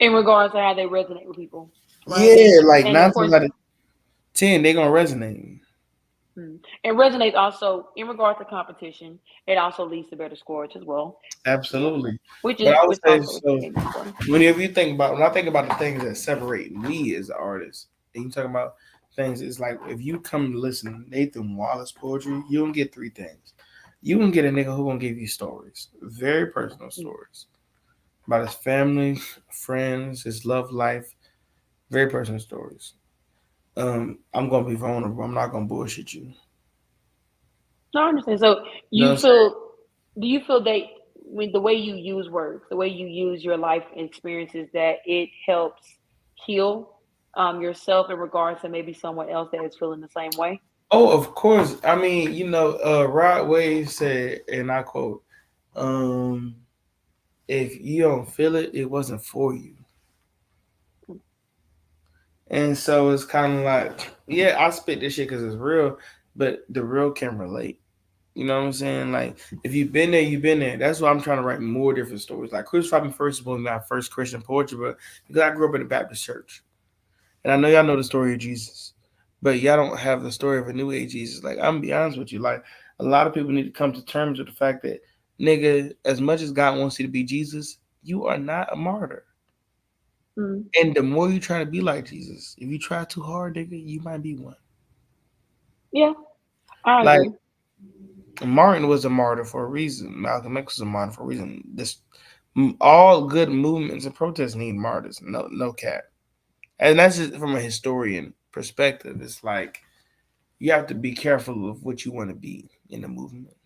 in regards to how they resonate with people, right? Yeah, like And of nine course, times out of 10, they gonna resonate. it resonates also in regards to competition. It also leads to better scores as well. Yeah, Absolutely. which But is I would which say also so. extremely important. Whenever you think about, when I think about the things that separate me as an artist, and you talking about things, it's like if you come to listen to Nathan Wallace poetry, you don't get three things. You can get a nigga who gonna give you stories, very personal Mm. stories about his family, friends, his love life, very personal stories. I'm gonna be vulnerable. I'm not gonna bullshit you. No, I understand. So You know what you I'm saying? feel, do you feel that when the way you use words, the way you use your life experiences, that it helps heal yourself in regards to maybe someone else that is feeling the same way? Oh, of course. I mean, Rod Wave said, and I quote, um, "If you don't feel it, it wasn't for you." And so it's kind of like, yeah, I spit this shit because it's real, but the real can relate. You know what I'm saying? Like, if you've been there, you've been there. That's why I'm trying to write more different stories. Like, Crucify Me First was my first Christian poetry, but because I grew up in a Baptist church. And I know y'all know the story of Jesus, but y'all don't have the story of a new age Jesus. Like, I'm gonna be honest with you. Like, a lot of people need to come to terms with the fact that, nigga, as much as God wants you to be Jesus, you are not a martyr. Mm. And the more you try to be like Jesus, if you try too hard, nigga, you might be one. Yeah, I Like agree. Martin was a martyr for a reason. Malcolm X was a martyr for a reason. All good movements and protests need martyrs. No, no cap. And that's just from a historian perspective. It's like you have to be careful of what you want to be in the movement.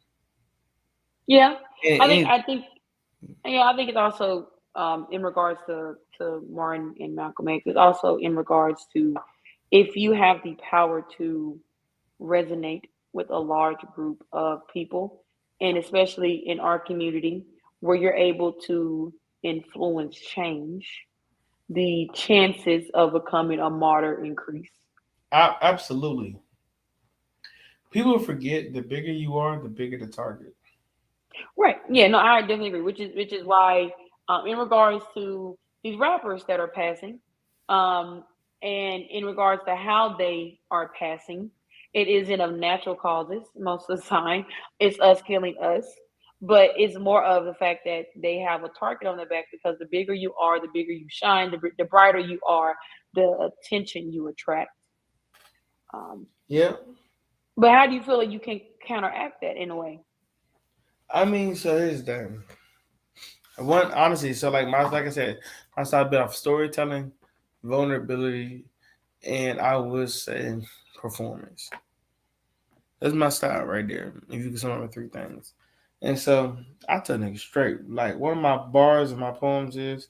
Yeah, And, I think and I think yeah, I think it's also in regards to Martin and Malcolm X. It's also in regards to if you have the power to resonate with a large group of people, and especially in our community where you're able to influence change, the chances of becoming a martyr increase. absolutely, people forget the bigger you are, the bigger the target. Right. Yeah, no, I definitely agree. Which is why, in regards to these rappers that are passing, um, and in regards to how they are passing, it isn't of natural causes most of the time. It's us killing us, but it's more of the fact that they have a target on their back because the bigger you are, the bigger you shine, the brighter you are, the attention you attract. Um, Yeah, but how do you feel like you can counteract that in a way? I mean, so here's the thing. One honestly, so like I said, I started bit off storytelling, vulnerability, and I would say performance. That's my style right there. If you can sum up the three things. And so I tell niggas straight. Like one of my bars in my poems is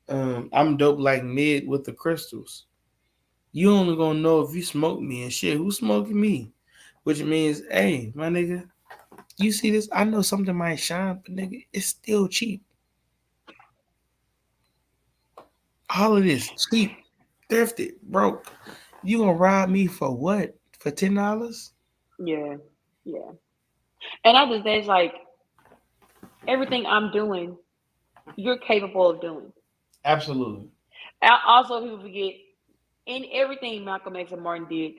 I'm dope like mid with the crystals. You only gonna know if you smoke me and shit. Who's smoking me? Which means, hey, my nigga, you see this? I know something might shine, but nigga, it's still cheap. All of this cheap, thrifted, broke. You gonna rob me for what? For $10? Yeah, yeah. And I just that's like everything I'm doing, you're capable of doing. Absolutely. Also, people forget in everything Malcolm X and Martin did,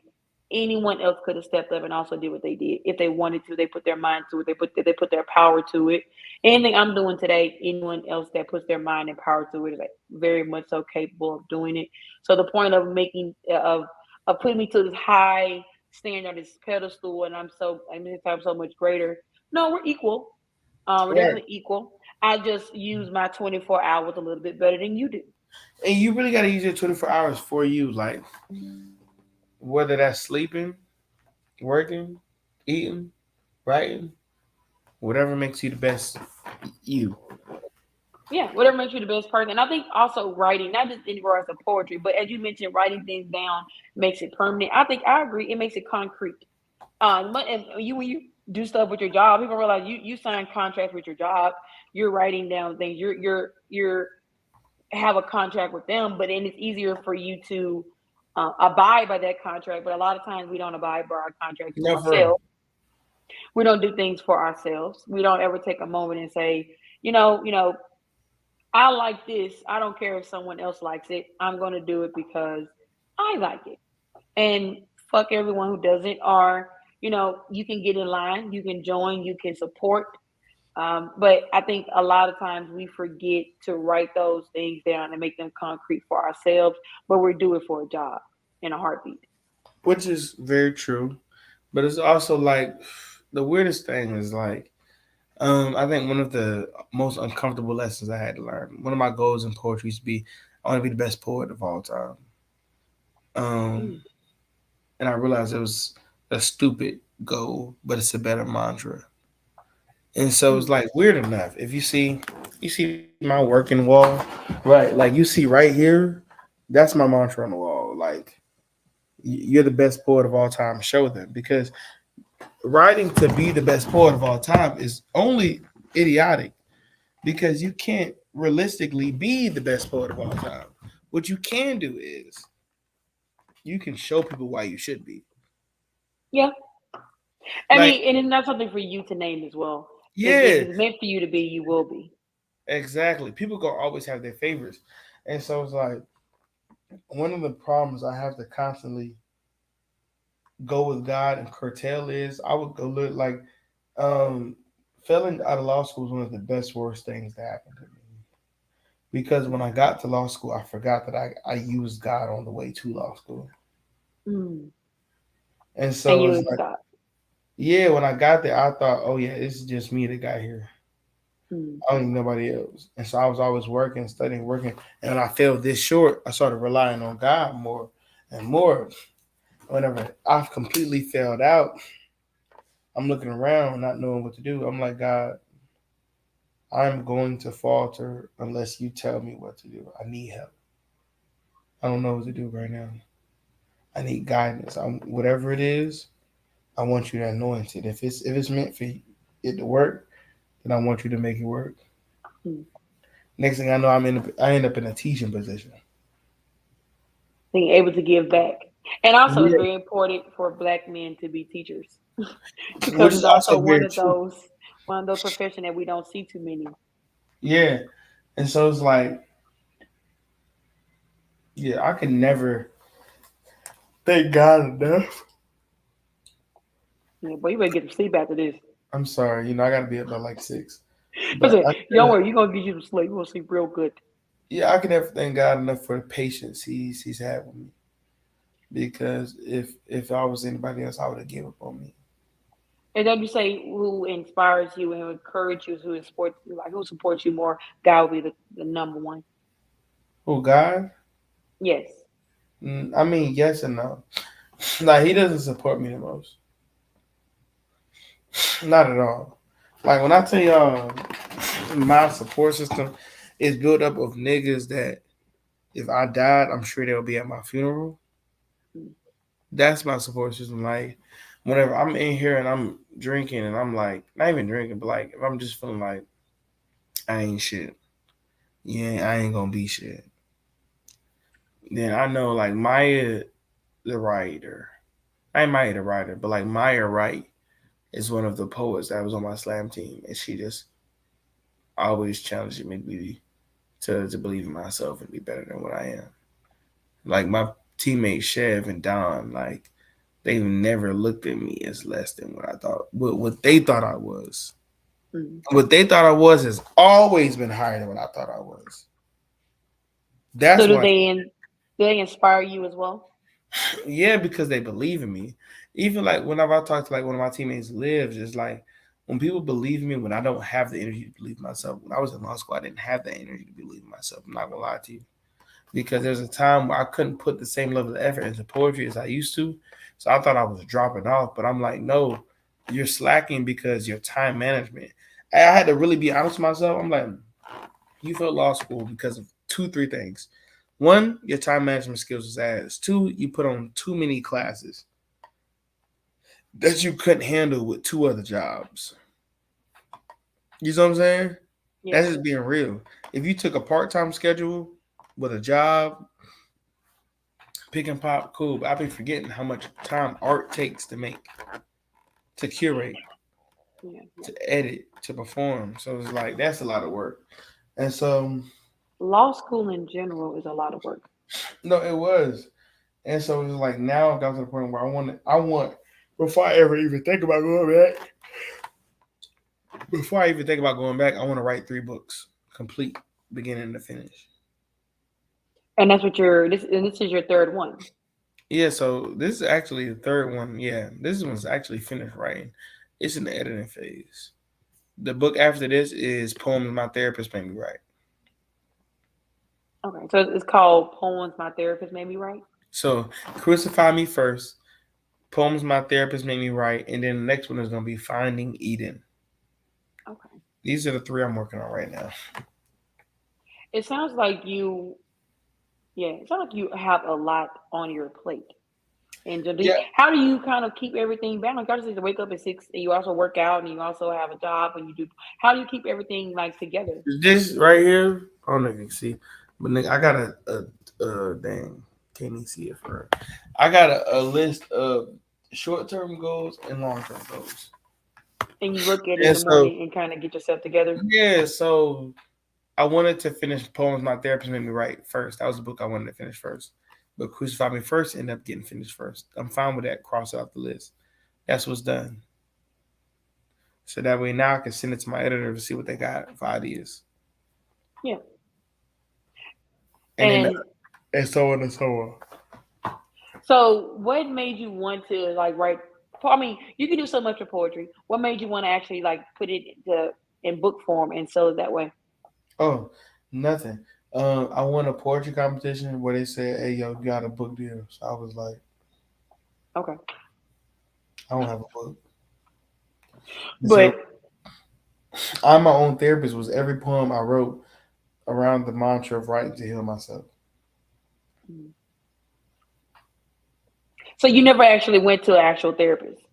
anyone else could have stepped up and also did what they did if they wanted to. They put their mind to it. They put their power to it. Anything I'm doing today, anyone else that puts their mind and power to it is like very much so capable of doing it. So the point of making of putting me to this high standard, this pedestal, and I'm so much greater. No, we're equal. We're Right. definitely equal. I just use my 24 hours a little bit better than you do. And you really gotta use your 24 hours for you. Like whether that's sleeping, working, eating, writing, whatever makes you the best you. Yeah, whatever makes you the best person. And I think also writing, not just in regards to poetry, but as you mentioned, writing things down makes it permanent. I think I agree. It makes it concrete. And you when you do stuff with your job, people realize you sign contracts with your job. You're writing down things. You're have a contract with them, but then it's easier for you to abide by that contract. But a lot of times we don't abide by our contracts with No, for real. ourselves. We don't do things for ourselves. We don't ever take a moment and say, I like this. I don't care if someone else likes it. I'm going to do it because I like it. And fuck everyone who doesn't. Or, you can get in line, you can join, you can support. But I think a lot of times we forget to write those things down and make them concrete for ourselves, but we do it for a job in a heartbeat. which is very true. But it's also like the weirdest thing is like I think one of the most uncomfortable lessons I had to learn. One of my goals in poetry used to be I want to be the best poet of all time. Um, Mm, and I realized it was a stupid goal, but it's a better mantra. And so it's mm, like weird enough. If you see my working wall, right? Like you see right here, that's my mantra on the wall. Like you're the best poet of all time. Show them because writing to be the best poet of all time is only idiotic because you can't realistically be the best poet of all time. What you can do is you can show people why you should be. yeah. I Like, mean, and it's not something for you to name as well. If yeah, it's meant for you to be, you will be. exactly. People gonna always have their favorites. And so it's like one of the problems I have to constantly go with God and curtail is I would go look like um failing out of law school is one of the best worst things that happened to me. Because when I got to law school, I forgot that I used God on the way to law school. Mm. And And so you it's would like, stop. yeah, when I got there, I thought, oh yeah, this is just me that got here. Mm. I don't need nobody else. And so I was always working, studying, working. And when I fell this short, I started relying on God more and more. Whenever I've completely failed out, I'm looking around, not knowing what to do. I'm like, God, I'm going to falter unless you tell me what to do. I need help. I don't know what to do right now. I need guidance. Whatever it is, I want you to anoint it. If it's meant for it to work, then I want you to make it work. Mm. Next thing I know, I end up in a teaching position. Being able to give back. And also, it's Yeah, very important for Black men to be teachers because which is it's also also very one of true. those professions that we don't see too many. Yeah, and so it's like, yeah, I could never thank God enough. Yeah, boy, you better get some sleep after this. I'm sorry, I got to be up by like 6, I but said, don't worry, you're gonna get you some sleep. You're gonna sleep real good. yeah, I can never thank God enough for the patience He's had with me. Because if I was anybody else, I would have given up on me. And then you say who inspires you and who encourages you, who supports you, like who supports you more. God will be the number one. Oh, God? Yes. I mean, yes and no. Like He doesn't support me the most. Not at all. Like when I tell y'all, my support system is built up of niggas that if I died, I'm sure they'll be at my funeral. Mm. That's my support system. Like whenever I'm in here and I'm drinking and I'm like not even drinking, but like if I'm just feeling like I ain't shit, yeah, I ain't gonna be shit. Then I know like Maya the writer, I ain't Maya the writer, but like Maya Wright is one of the poets that was on my slam team, and she just always challenging me to believe in myself and be better than what I am. Like my teammates Chev and Don, like they've never looked at me as less than what I thought. What they thought I was. Mm. What they thought I was has always been higher than what I thought I was. So That's why, do they inspire you as well? yeah, because they believe in me. Even like whenever I talk to like one of my teammates lives, it's like when people believe in me when I don't have the energy to believe in myself. When I was in law school, I didn't have that energy to believe in myself. I'm not gonna lie to you. Because there's a time where I couldn't put the same level of effort into poetry as I used to. So I thought I was dropping off, but I'm like, no, you're slacking because your time management. I had to really be honest with myself. I'm like, you failed law school because of two, three things. One, your time management skills was ass. Two, you put on too many classes that you couldn't handle with two other jobs. You know what I'm saying? Yeah. That's just being real. If you took a part-time schedule with a job, pick and pop, cool. But I've been forgetting how much time art takes to make, to curate. Yeah, yeah. to edit, to perform. So it's like that's a lot of work. And so Law school in general is a lot of work. no, it was. And so it's like now I got to the point where I want before I ever even think about going back, before I even think about going back, I want to write 3 books, complete, beginning to finish. And that's what you're this and this is your third one. Yeah, so this is actually the third one. Yeah, this one's actually finished writing. It's in the editing phase. The book after this is poems my therapist made me write. Okay. So it's called Poems My Therapist Made Me Write. So crucify me first. Poems my therapist made me write, and then the next one is gonna be Finding Eden. Okay. These are the 3 I'm working on right now. It sounds like it sounds like you have a lot on your plate. And Yeah, how do you kind of keep everything balanced? Obviously, to wake up at 6, and you also work out, and you also have a job, and you do. How do you keep everything like together? this right here. I don't know if you can see, but nigga, I got dang, can't even see it for. I got a list of short term goals and long term goals. And you look at it in And the so morning and kind of get yourself together. yeah, so I wanted to finish poems my therapist made me write first. That was the book I wanted to finish first. But Crucify Me First ended up getting finished first. I'm fine with that. Cross it off the list. That's what's done. So that way now I can send it to my editor to see what they got for ideas. Yeah. And then And and so on and so on. so, what made you want to like write? I mean, you can do so much with poetry. What made you want to actually like put it in book form and sell it that way? Oh, nothing. I won a poetry competition where they said, "Hey, yo, you got a book deal." So I was like, Okay, "I don't have a book." And but so I'm my own therapist. Was every poem I wrote around the mantra of writing to heal myself. so you never actually went to an actual therapist.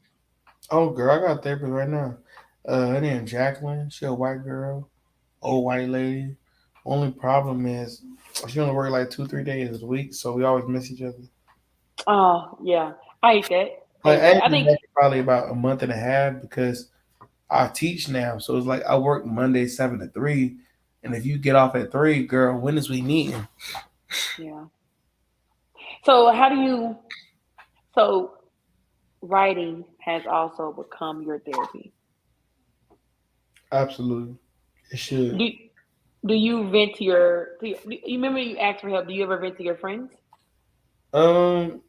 Oh, girl, I got a therapist right now. Her name Jacqueline. She a white girl, old white lady. Only problem is she only work like 2 3 days a week, so we always miss each other. Oh yeah, I hate that. I Like hate I that. ain't I been think back probably about a month and a half because I teach now, so it's like I work Monday 7 to 3, and if you get off at 3, girl, when is we meeting? yeah. So how do you? So writing has also become your therapy. Absolutely, it should. Do do you vent to your? Do you remember you asked for help? Do you ever vent to your friends? Um,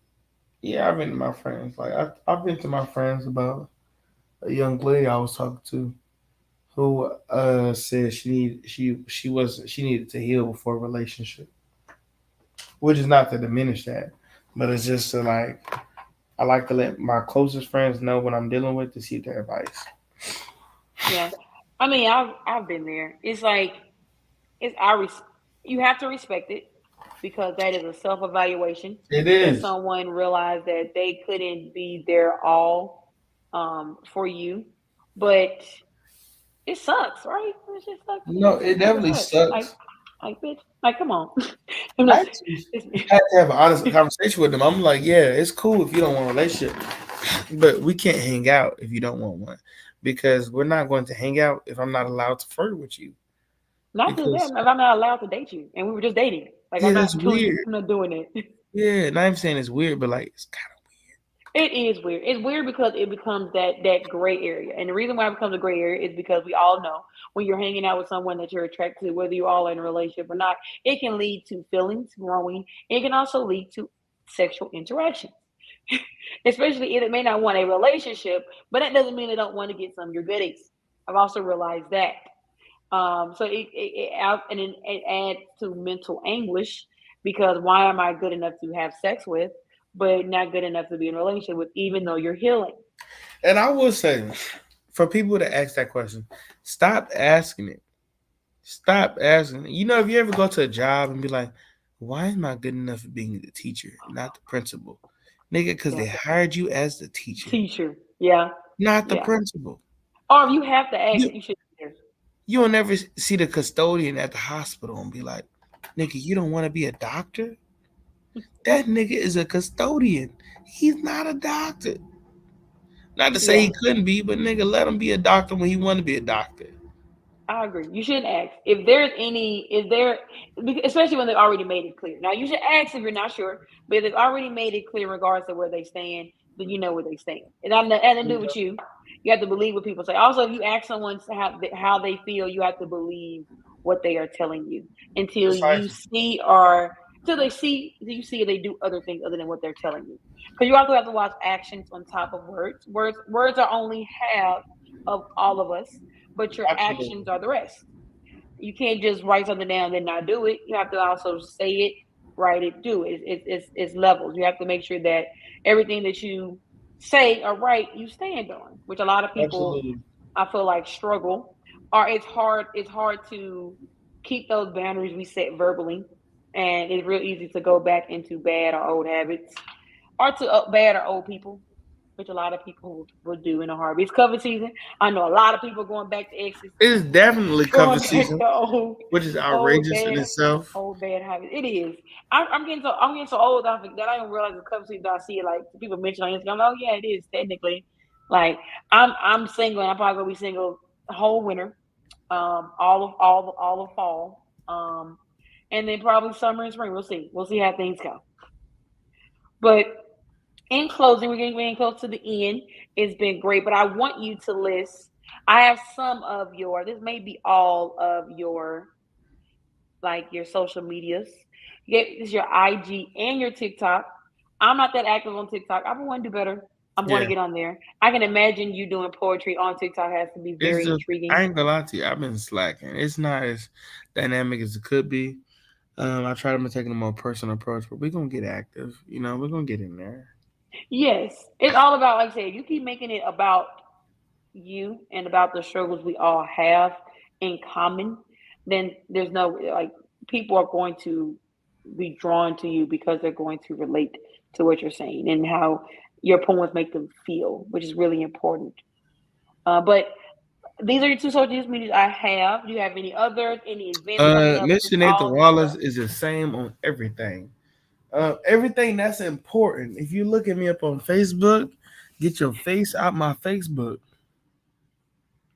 yeah, I've been to my friends. Like I've been to my friends about a young lady I was talking to who said she needed to heal before a relationship, which is not to diminish that, but it's just to like I like to let my closest friends know what I'm dealing with to seek their advice. Yeah, I mean, I've been there. It's like it's you have to respect it because that is a self evaluation It that is. someone realized that they couldn't be their all for you, but it sucks, right? It's just like No, it it fucking definitely sucks. sucks. Like bitch, like come on. I'm I not, actually had to have an honest conversation with them. I'm like, yeah, it's cool if you don't want a relationship, but we can't hang out if you don't want one, because we're not going to hang out if I'm not allowed to flirt with you. not just that. Because If I'm not allowed to date you, and we were just dating, like yeah, I'm that's not doing, weird. I'm not doing it. Yeah, not even saying it's weird, but like it's kind It is weird. It's weird because it becomes that gray area, and the reason why it becomes a gray area is because we all know when you're hanging out with someone that you're attracted to, whether you all are in a relationship or not, it can lead to feelings growing. It can also lead to sexual interaction, especially if it may not want a relationship, but that doesn't mean they don't want to get some of your goodies. I've also realized that. So it adds to mental anguish because why am I good enough to have sex with, but not good enough to be in a relationship with, even though you're healing? of. And I will say, for people to ask that question, stop asking it. Stop asking. You know, if you ever go to a job and be like, why am I good enough at being the teacher, not the principal? Nigga, because Yeah, they hired you as the teacher, teacher. Yeah, not the yeah. principal. Or if you have to ask, You you should be there. you'll never see the custodian at the hospital and be like, nigga, you don't want to be a doctor? That nigga is a custodian. He's not a doctor. Not to say Yeah, he couldn't be, but nigga, let him be a doctor when he want to be a doctor. I agree. You shouldn't ask if there's any. Is there, especially when they've already made it clear. Now you should ask if you're not sure, but if they've already made it clear, regardless of where they stand, then you know where they stand. And I and to do with you, you have to believe what people say. Also, if you ask someone how they feel, you have to believe what they are telling you until you Precisely. see or until they see you see they do other things other than what they're telling you. Because you also have to watch actions on top of words. Words are only half of all of us, but your Absolutely. actions are the rest. You can't just write something down and then not do it. You have to also say it, write it, do it. It's levels. You have to make sure that everything that you say or write, you stand on, which a lot of people Absolutely. I feel like struggle. Or it's hard to keep those boundaries we set verbally. And it's real easy to go back into bad or old habits or to bad or old people, which a lot of people will do in a heartbeat. It's cover season. I know a lot of people going back to exes, It is definitely cover going back season, to old, which is old outrageous in bad, itself. old bad habits. It is. I'm getting so old. That I don't realize the cover season. I see it like people mention on Instagram. Oh yeah, it is technically. Like I'm single. And I'm probably gonna be single the whole winter, all of fall, and then probably summer and spring. We'll see. We'll see how things go. But in closing, we're getting close to the end. It's been great, but I want you to list. I have some of your. This may be all of your like your social medias. This is your IG and your TikTok. I'm not that active on TikTok. I want to do better. I'm going to Yeah. get on there. I can imagine you doing poetry on TikTok has to be It's very just I intriguing. ain't gonna lie to you. I've been slacking. It's not as dynamic as it could be. I try to take a more personal approach, but we're gonna get active. You know, we're gonna get in there. Yes, it's all about like I said. You keep making it about you and about the struggles we all have in common, then there's no like people are going to be drawn to you because they're going to relate to what you're saying and how your poems make them feel, which is really important. But these are your two social medias I have. Do you have any others, any events coming up? Just Mr. Nathan all of the Wallace above. is the same on everything. Everything that's important. If you look at me up on Facebook, get your face out my Facebook.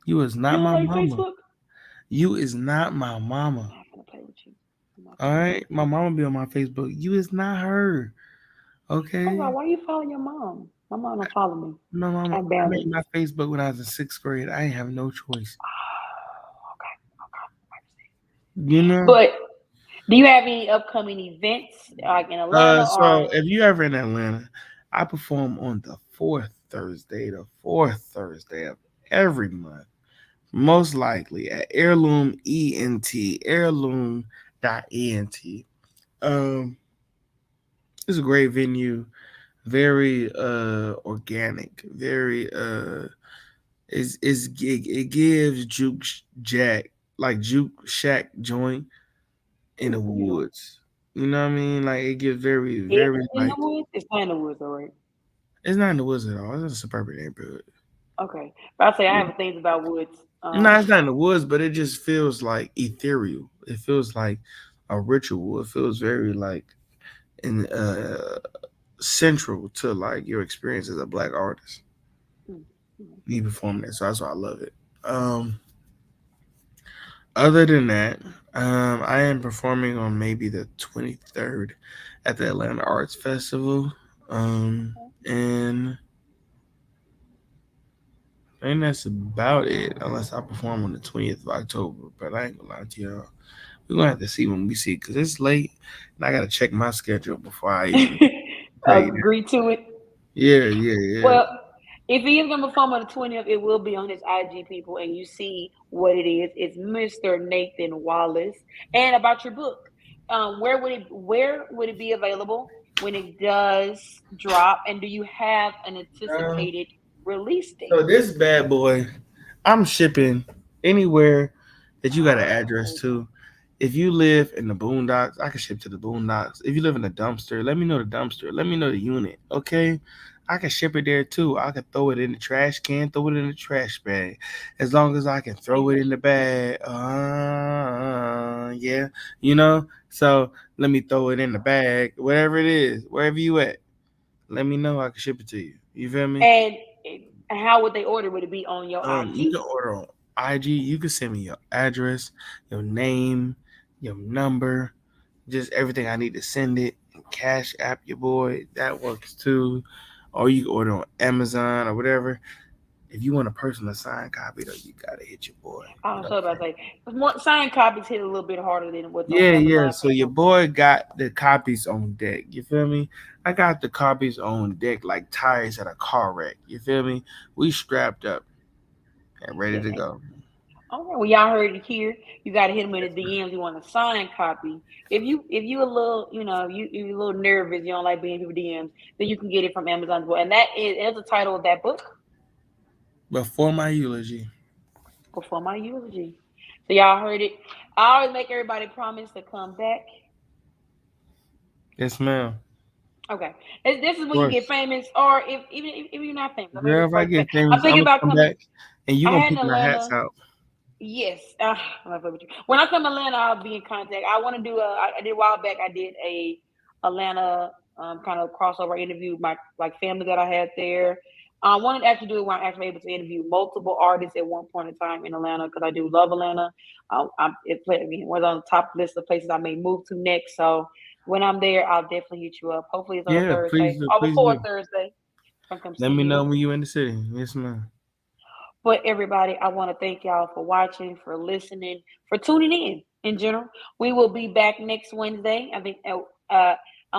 You is You not don't my like mama. Facebook? You is not my mama. I'm not gonna play with you. I'm not All gonna play right, with my you. mama be on my Facebook. You is not her. First of Okay, all, why are you following your mom? My mom don't follow me. my I mama. have I made boundaries. my Facebook when I was in sixth grade. I ain't have no choice. Okay, okay. You know. But do you have any upcoming events like in Atlanta So or if you ever in Atlanta, I perform on the fourth Thursday of every month. Most likely at Heirloom ENT, Heirloom.ent. Um, it's a great venue, very organic, very it gives Jack like Juke Shack joint in the you know woods. You know what I mean? Like it gives very, is very it in the like woods? It's not in the woods, all right. it's not in the woods at all. It's in a suburban neighborhood. Okay, but I say I have things about woods. No, it's not in the woods, but it just feels like ethereal. It feels like a ritual. It feels very like in central to like your experience as a black artist. mm, mm, Me performing it, so that's why I love it. Um, Other than that, I am performing on maybe the 23rd at the Atlanta Arts Festival. And I think that's about it, unless I perform on the 20th of October. But I ain't gonna lie to y'all. We're gonna have to see when we see because it's late and I gotta check my schedule before I even mm. tell you that. Agree to it. Yeah, yeah, yeah. Well, if he is going to perform on the 20th, it will be on his IG, people, and you see what it is. It's Mr. Nathan Wallace. And about your book, where would it be available when it does drop? And do you have an Um, anticipated release date? so this bad boy, I'm shipping anywhere that you got an address to. If you live in the boondocks, I can ship to the boondocks. If you live in a dumpster, let me know the dumpster. Let me know the unit, okay? I can ship it there too. I can throw it in the trash can, throw it in the trash bag. As long as I can throw it in the bag. Yeah, you know? So let me throw it in the bag, whatever it is, wherever you at. Let me know. I can ship it to you. You feel me? And And how would they order? Would it be on your You IG? can order on IG. You can send me your address, your name, your number, just everything I need to send it. And Cash App your boy. That works too. Or you can order on Amazon or whatever. If you want a personal signed copy though, you gotta hit your boy. You know what So I'm about to saying? say, 'cause signed copies hit a little bit harder than what's on Yeah. Amazon So your people. boy got the copies on deck. You feel me? I got the copies on deck like tires at a car wreck. You feel me? We strapped up and ready Yeah. to go. All right. Well, y'all heard it here. You got to hit them in the DMs. You want a signed copy. If you a little, you a little nervous, you don't like being in people's DMs, then you can get it from Amazon as well. And that's the title of that book, But for my eulogy, Before My Eulogy. So y'all heard it. I always make everybody promise to come back. yes, ma'am. Okay, this is Of when you get course. famous, or if you're not famous, or maybe Girl, the if I first thing. get I'm famous, I'm thinking gonna about come coming. back and you I gonna had in pick my hats Atlanta. out. Yes, I'm not with you. When I come to Atlanta, I'll be in contact. I want to do I did a while back. I did a Atlanta kind of crossover interview with my like family that I had there. I wanted to actually do it where I'm actually able to interview multiple artists at one point in time in Atlanta because I do love Atlanta. It was on the top list of places I may move to next. So when I'm there, I'll definitely hit you up. Hopefully it's on a Yeah, please Thursday do, or please before do. Thursday. I come Let see me know you. when you in the city. Yes, ma'am. But everybody, I want to thank y'all for watching, for listening, for tuning in general. We will be back next Wednesday. I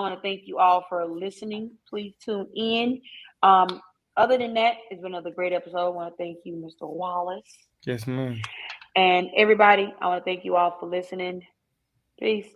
want to thank you all for listening. Please tune in. Um, Other than that, it's been another great episode. I want to thank you, Mr. Wallace. Yes, ma'am. And everybody, I want to thank you all for listening. Peace.